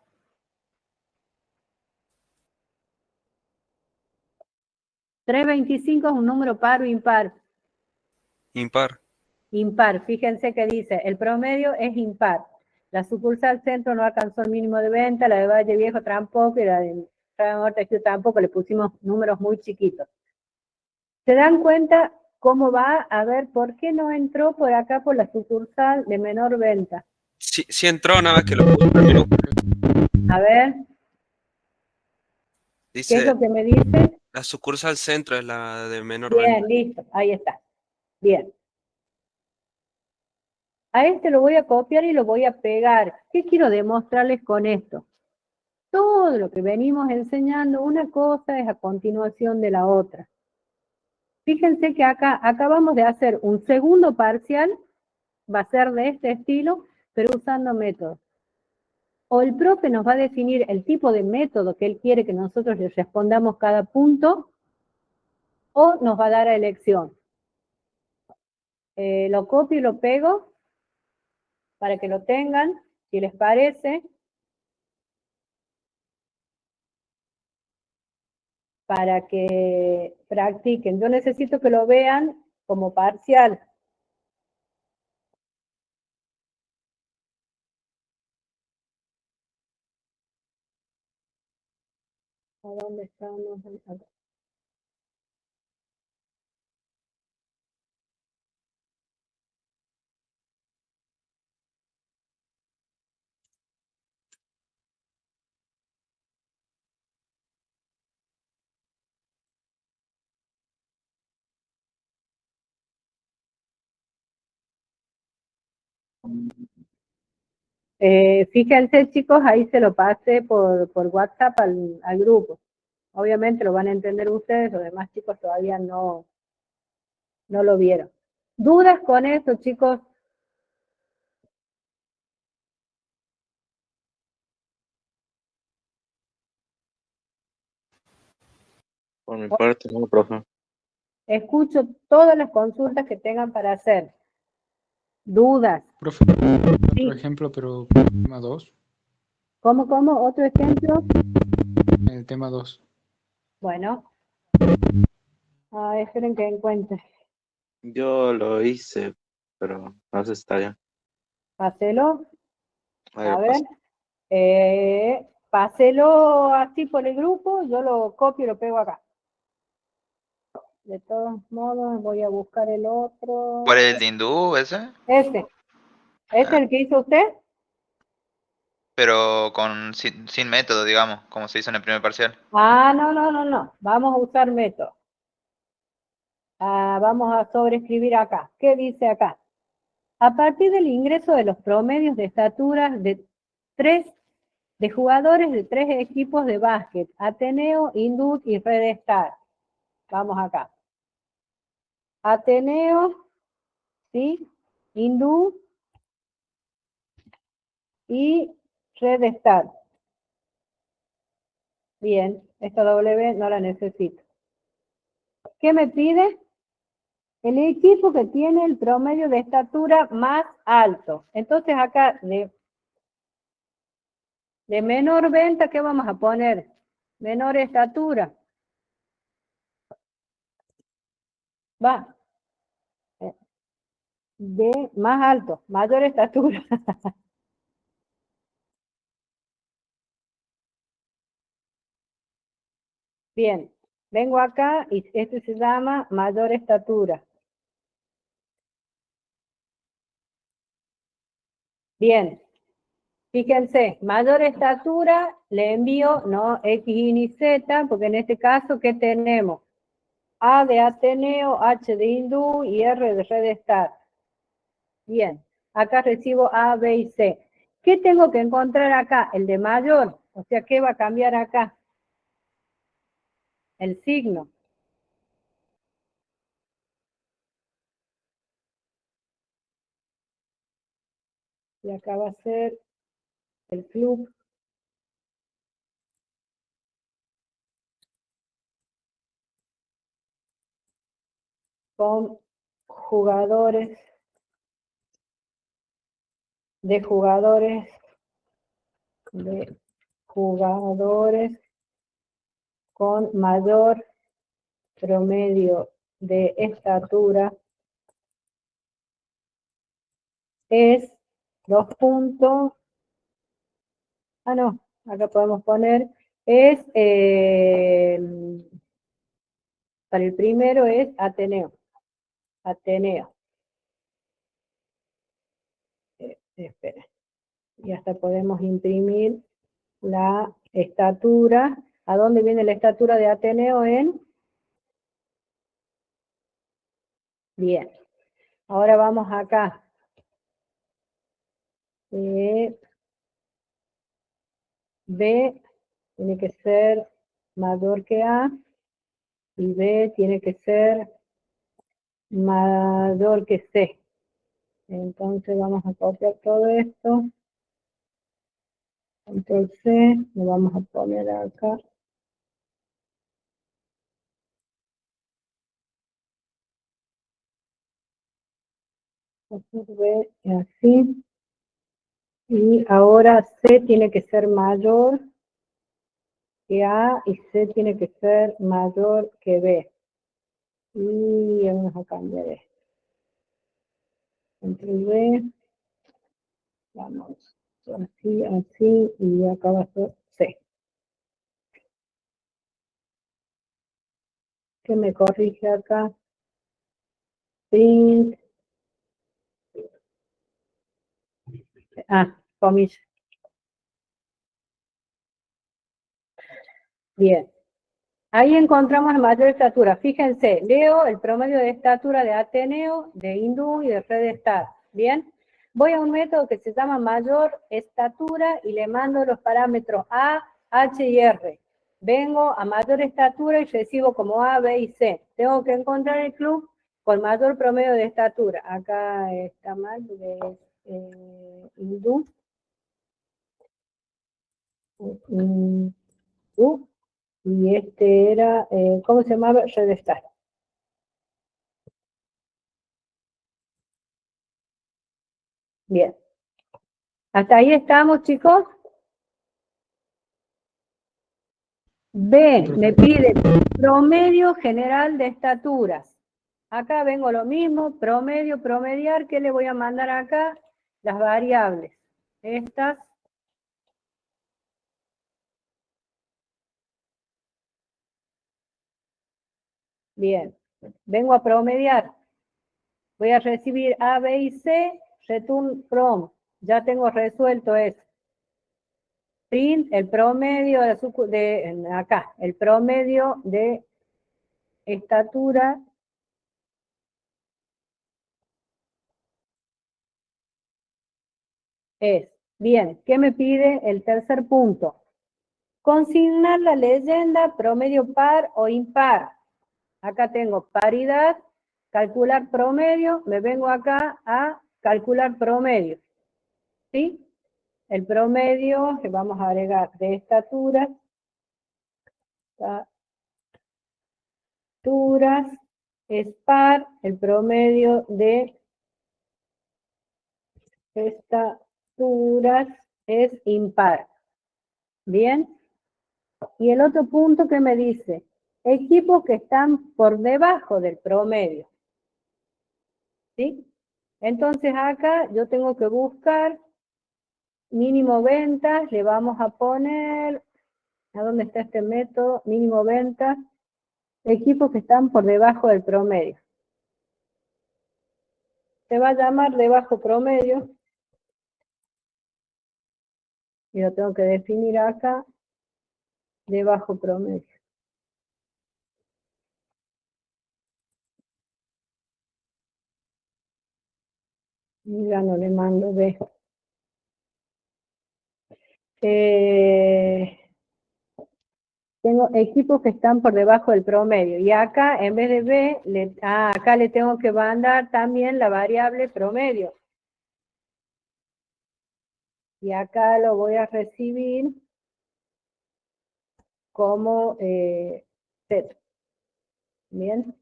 ¿3.25 es un número par o impar? Impar. Impar. Fíjense que dice, el promedio es impar. La sucursal centro no alcanzó el mínimo de venta, la de Valle Viejo tampoco, y la de Norte tampoco, le pusimos números muy chiquitos. ¿Se dan cuenta cómo va? A ver, ¿por qué no entró por acá por la sucursal de menor venta? Sí entró, nada más que lo puso en minúsculas. A ver, ¿qué es Dice, lo que me dice? la sucursal centro es la de menor Bien, venta. listo, ahí está. Bien. A este lo voy a copiar y lo voy a pegar. ¿Qué quiero demostrarles con esto? Todo lo que venimos enseñando, una cosa es a continuación de la otra. Fíjense que acá acabamos de hacer un segundo parcial, va a ser de este estilo, pero usando métodos. O el profe nos va a definir el tipo de método que él quiere que nosotros le respondamos cada punto, o nos va a dar a elección. Lo copio y lo pego para que lo tengan, si les parece, para que practiquen. Yo necesito que lo vean como parcial. ¿A dónde estamos? Acá. Fíjense, chicos, ahí se lo pasé por WhatsApp al grupo. Obviamente lo van a entender ustedes, los demás chicos todavía no lo vieron. ¿Dudas con esto, chicos? Por mi parte, no, profe. Escucho todas las consultas que tengan para hacer. ¿Dudas? Profe, Sí. otro ejemplo, pero con el tema 2. ¿Cómo? ¿Otro ejemplo? En el tema 2. Bueno. Esperen que encuentre. Yo lo hice, pero no sé si está bien. Páselo. Ahí A lo ver. paso. Páselo así por el grupo, yo lo copio y lo pego acá. De todos modos, voy a buscar el otro. ¿Cuál es el de hindú ese? Este. ¿Este es el que hizo usted? Pero sin método, digamos, como se hizo en el primer parcial. No. Vamos a usar método. Vamos a sobreescribir acá. ¿Qué dice acá? A partir del ingreso de los promedios de estaturas de jugadores de 3 equipos de básquet, Ateneo, Indus y Red Star. Vamos acá. Ateneo, ¿sí? Indus y Red Star. Bien, esta W no la necesito. ¿Qué me pide? El equipo que tiene el promedio de estatura más alto. Entonces acá de menor venta, ¿qué vamos a poner? Menor estatura. Va. De más alto, mayor estatura. Bien, vengo acá y este se llama mayor estatura. Bien, fíjense, mayor estatura, le envío, no X, Y ni Z, porque en este caso, ¿qué tenemos? A de Ateneo, H de Hindú y R de Red Star. Bien, acá recibo A, B y C. ¿Qué tengo que encontrar acá? El de mayor, o sea, ¿qué va a cambiar acá? El signo. Y acá va a ser el club. con jugadores de jugadores con mayor promedio de estatura es 2 puntos. Ah, no, acá podemos poner, es, para el primero es Ateneo. Ateneo. Espera. Y hasta podemos imprimir la estatura. ¿A dónde viene la estatura de Ateneo? Bien. Ahora vamos acá. B tiene que ser mayor que A y B tiene que ser mayor que C. Entonces vamos a copiar todo esto. Control C, lo vamos a poner acá. B así. Y ahora C tiene que ser mayor que A y C tiene que ser mayor que B. Y vamos a cambiar esto. Control B. Vamos así, así, y acá va a ser C. ¿Qué me corrige acá? Print. Comillas. Bien. Ahí encontramos la mayor estatura. Fíjense, leo el promedio de estatura de Ateneo, de Hindú y de Redestar. Bien. Voy a un método que se llama mayor estatura y le mando los parámetros A, H y R. Vengo a mayor estatura y recibo como A, B y C. Tengo que encontrar el club con mayor promedio de estatura. Acá está mal, porque es Hindú. Y este era, ¿cómo se llamaba? Redestar. Bien. ¿Hasta ahí estamos, chicos? B, me pide promedio general de estaturas. Acá vengo lo mismo, promedio, promediar. ¿Qué le voy a mandar acá? Las variables. Estas. Bien. Vengo a promediar. Voy a recibir A, B y C, return from. Ya tengo resuelto eso. Print, el promedio de acá, el promedio de estatura es, bien, ¿qué me pide el tercer punto? Consignar la leyenda promedio par o impar. Acá tengo paridad, calcular promedio, me vengo acá a calcular promedio. ¿Sí? El promedio que vamos a agregar de estaturas es par, el promedio de estaturas es impar. ¿Bien? Y el otro punto que me dice, equipos que están por debajo del promedio. ¿Sí? Entonces acá yo tengo que buscar mínimo ventas, le vamos a poner, ¿a dónde está este método? Mínimo ventas, equipos que están por debajo del promedio. Se va a llamar debajo promedio. Y lo tengo que definir acá, debajo promedio. Y ya no le mando B. Tengo equipos que están por debajo del promedio. Y acá, en vez de B, acá le tengo que mandar también la variable promedio. Y acá lo voy a recibir como set. Bien.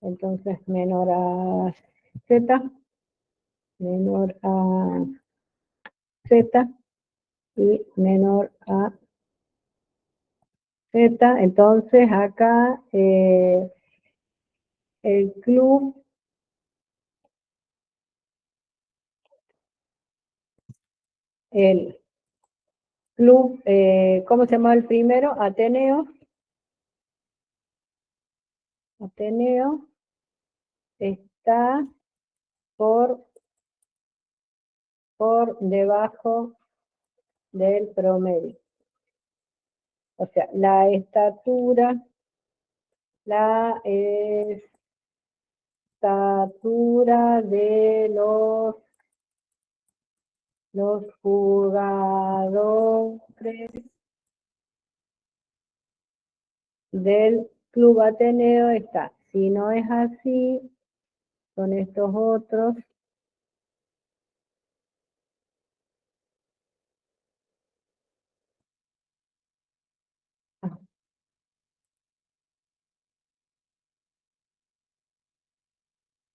Entonces, menor a Z, menor a Z y menor a Z. Entonces, acá el club ¿cómo se llama el primero? Ateneo. Ateneo está por debajo del promedio. O sea, la estatura de los jugadores del Club Ateneo está. Si no es así, son estos otros.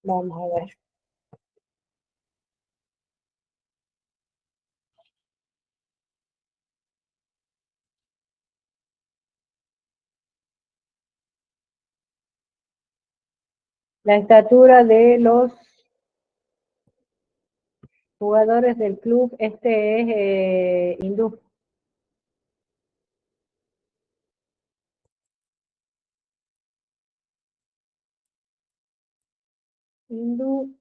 Vamos a ver. La estatura de los jugadores del club, este es hindú. Hindú.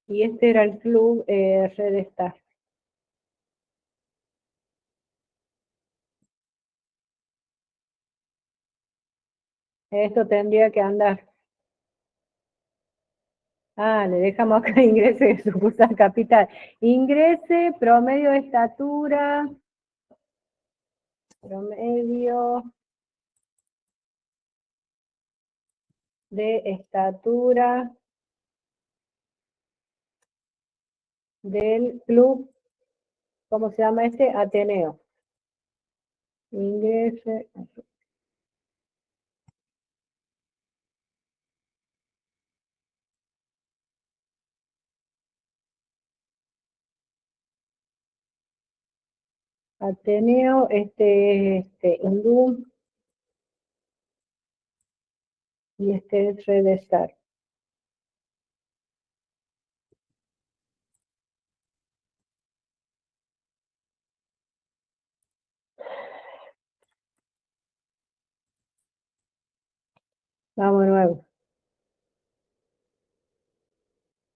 Y este era el club Red Star. Esto tendría que andar. Le dejamos acá ingrese de sucursal capital. Ingrese, promedio de estatura. Promedio de estatura del club, ¿cómo se llama este? Ateneo. Ingrese. Ateneo, este hindú. Y este es Red Star. Vamos de nuevo.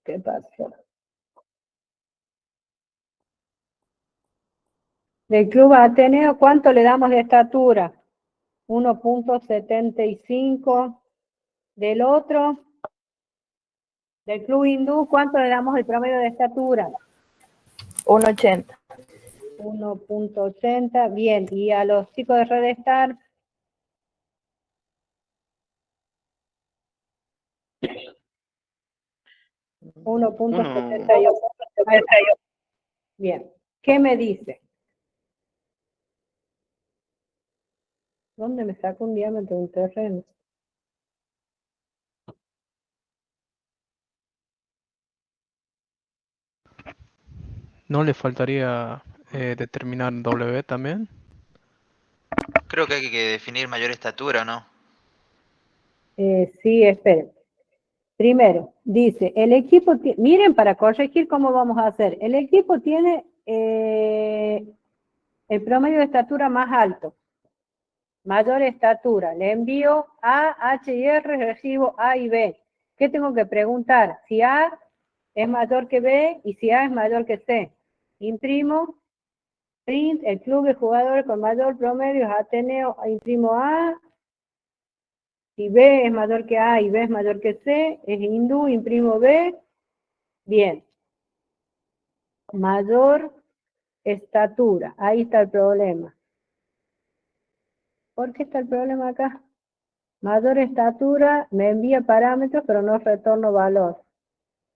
¿Qué pasó? Del club Ateneo, ¿cuánto le damos de estatura? 1.75. Del otro, del club hindú, ¿cuánto le damos el promedio de estatura? 1.80. 1.80. Bien, y a los chicos de Red Star, Uno. 1.78. Bien, ¿qué me dice? ¿Dónde me saco un diámetro de un terreno? ¿No le faltaría determinar W también? Creo que hay que definir mayor estatura, ¿no? Sí, esperen. Primero, dice, el equipo, miren para corregir cómo vamos a hacer. El equipo tiene el promedio de estatura más alto, mayor estatura. Le envío A, H y R, recibo A y B. ¿Qué tengo que preguntar? Si A es mayor que B y si A es mayor que C. Imprimo, print, el club de jugadores con mayor promedio es Ateneo, imprimo A. Si B es mayor que A y B es mayor que C, es hindú, imprimo B. Bien. Mayor estatura. Ahí está el problema. ¿Por qué está el problema acá? Mayor estatura me envía parámetros, pero no retorno valor.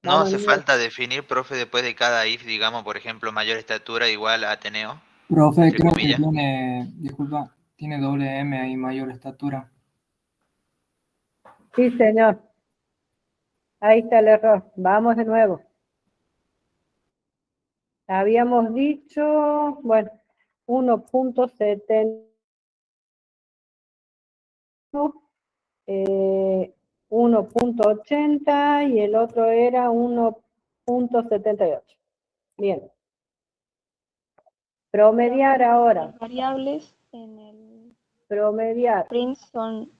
No Vamos, hace falta definir, profe, después de cada if, digamos, por ejemplo, mayor estatura igual a Ateneo. Profe, Entre creo que comillas. tiene, disculpa, Tiene doble M ahí, mayor estatura. Sí, señor. Ahí está el error. Vamos de nuevo. Habíamos dicho, bueno, 1.70, 1.80 y el otro era 1.78. Bien. Promediar ahora. Las variables en el Promediar. print son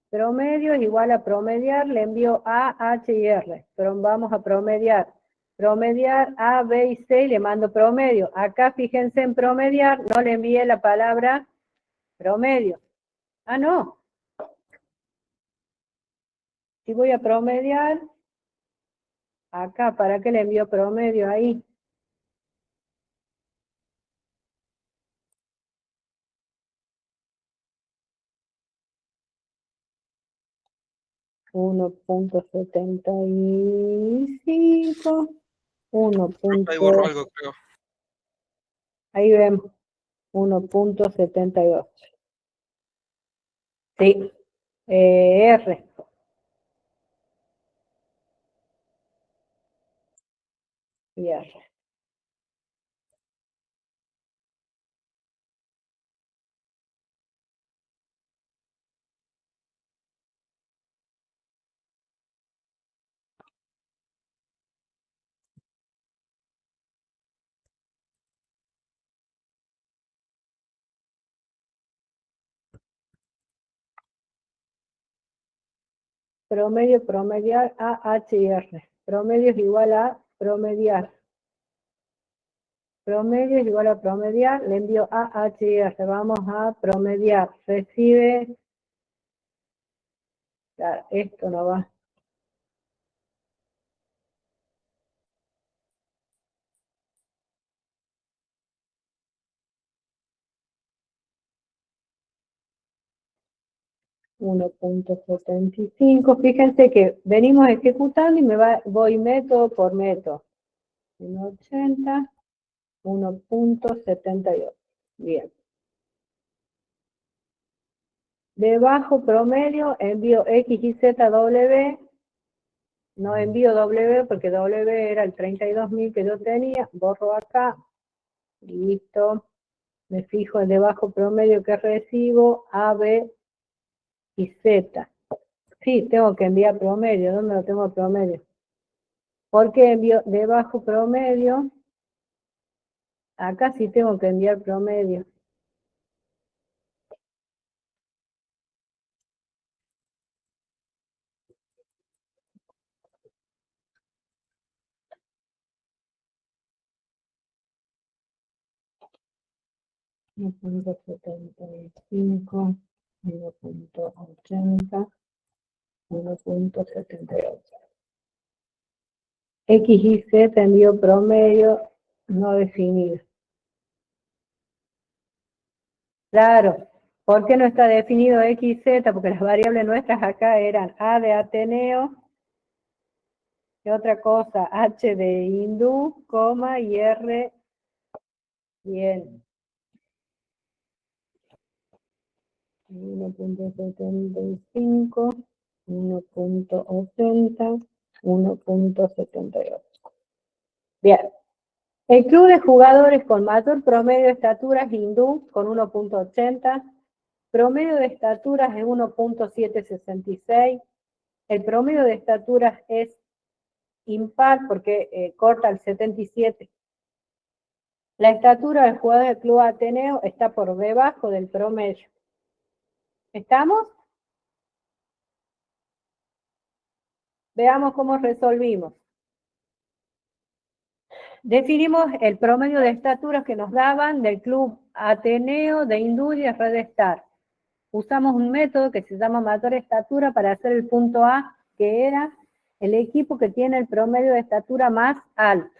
Promedio es igual a promediar, le envío A, H y R. Pero vamos a promediar. Promediar A, B y C y le mando promedio. Acá fíjense en promediar, no le envié la palabra promedio. Ah, no. Si voy a promediar, acá, ¿para qué le envío promedio ahí? $1.75, Ahí borró algo, creo. ahí vemos, 1.78. Sí, R. Y R. Promedio, promediar, A, H y R. Promedio es igual a promediar. Promedio es igual a promediar, le envío A, H y R. Vamos a promediar. Recibe, claro, esto no va. $1.75. Fíjense que venimos ejecutando y voy método por método. 1.80, 1.78. Bien. Debajo promedio envío X y Z W. No envío W porque W era el 32.000 que yo tenía. Borro acá. Listo. Me fijo en debajo promedio que recibo. A, B y Z. Sí, tengo que enviar promedio. ¿Dónde lo tengo promedio? Porque envío debajo promedio. Acá sí tengo que enviar promedio. $1.75, 1.80, 1.78. X y Z envío promedio no definido. Claro, ¿por qué no está definido X y Z? Porque las variables nuestras acá eran A de Ateneo, y otra cosa, H de hindú, coma y R, bien. 1.75, 1.80, 1.78. Bien. El club de jugadores con mayor promedio de estatura es hindú, con 1.80. Promedio de estaturas es 1.766. El promedio de estaturas es impar porque corta el 77. La estatura del jugador del Club Ateneo está por debajo del promedio. ¿Estamos? Veamos cómo resolvimos. Definimos el promedio de estaturas que nos daban del Club Ateneo de Hindú y de Red Star. Usamos un método que se llama mayor estatura para hacer el punto A, que era el equipo que tiene el promedio de estatura más alto.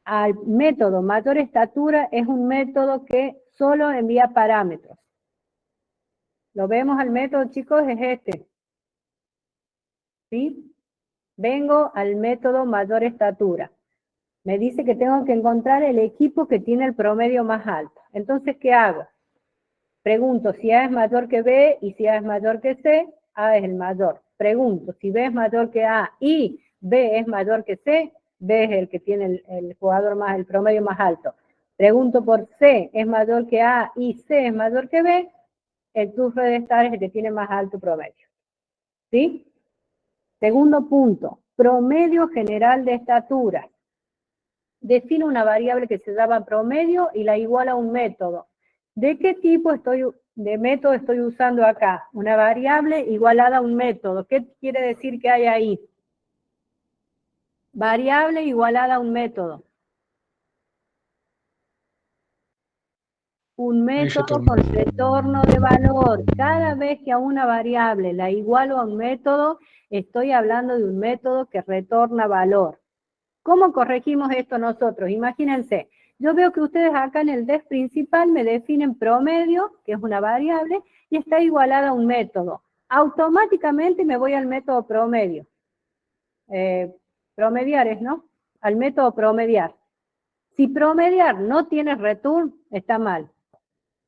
Al método mayor estatura es un método que solo envía parámetros. ¿Lo vemos al método, chicos? Es este. ¿Sí? Vengo al método mayor estatura. Me dice que tengo que encontrar el equipo que tiene el promedio más alto. Entonces, ¿qué hago? Pregunto si A es mayor que B y si A es mayor que C, A es el mayor. Pregunto si B es mayor que A y B es mayor que C, B es el que tiene el jugador más, el promedio más alto. Pregunto por C es mayor que A y C es mayor que B, el true de estar es el que tiene más alto promedio. ¿Sí? Segundo punto, promedio general de estatura. Defino una variable que se llama promedio y la iguala a un método. ¿De qué tipo de método estoy usando acá? Una variable igualada a un método. ¿Qué quiere decir que hay ahí? Variable igualada a un método. Un método con retorno de valor. Cada vez que a una variable la igualo a un método, estoy hablando de un método que retorna valor. ¿Cómo corregimos esto nosotros? Imagínense, yo veo que ustedes acá en el def principal me definen promedio, que es una variable, y está igualada a un método. Automáticamente me voy al método promedio. Promediar ¿no? Al método promediar. Si promediar no tiene return, está mal.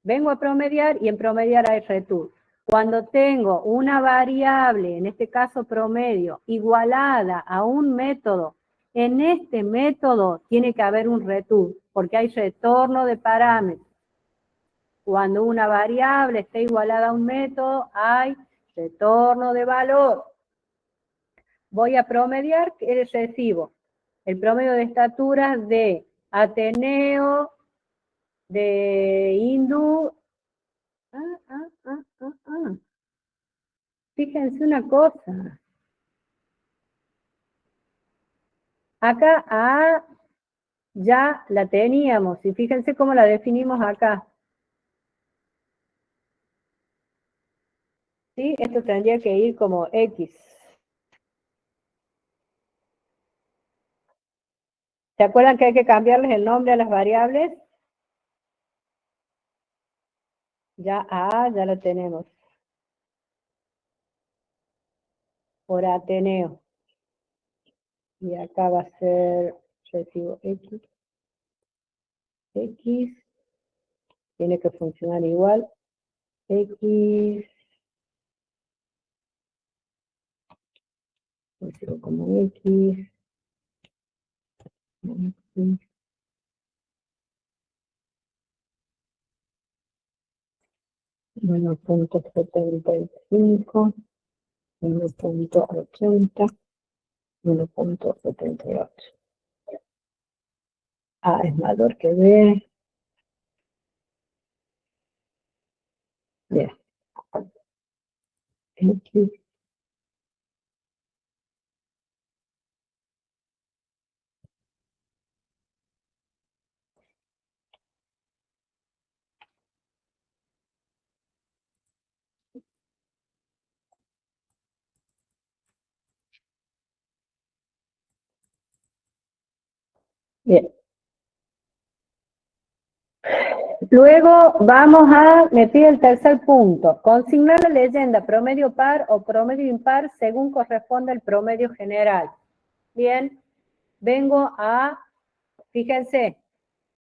Vengo a promediar y en promediar hay return. Cuando tengo una variable, en este caso promedio, igualada a un método, en este método tiene que haber un return, porque hay retorno de parámetros. Cuando una variable está igualada a un método, hay retorno de valor. Voy a promediar, ¿qué recibo? El promedio de estaturas de Ateneo, de Hindu. Fíjense una cosa. Acá A ya la teníamos y fíjense cómo la definimos acá. ¿Sí? Esto tendría que ir como X. ¿Se acuerdan que hay que cambiarles el nombre a las variables? Ya A ya la tenemos. Por Ateneo. Y acá va a ser recibo X. X. Tiene que funcionar igual. X. Recibo como X. X. 1.75, 1.80, 1.78. A es mayor que B. Bien. X. Bien. Luego vamos a meter el tercer punto. Consignar la leyenda promedio par o promedio impar según corresponde al promedio general. Bien. Vengo a, fíjense,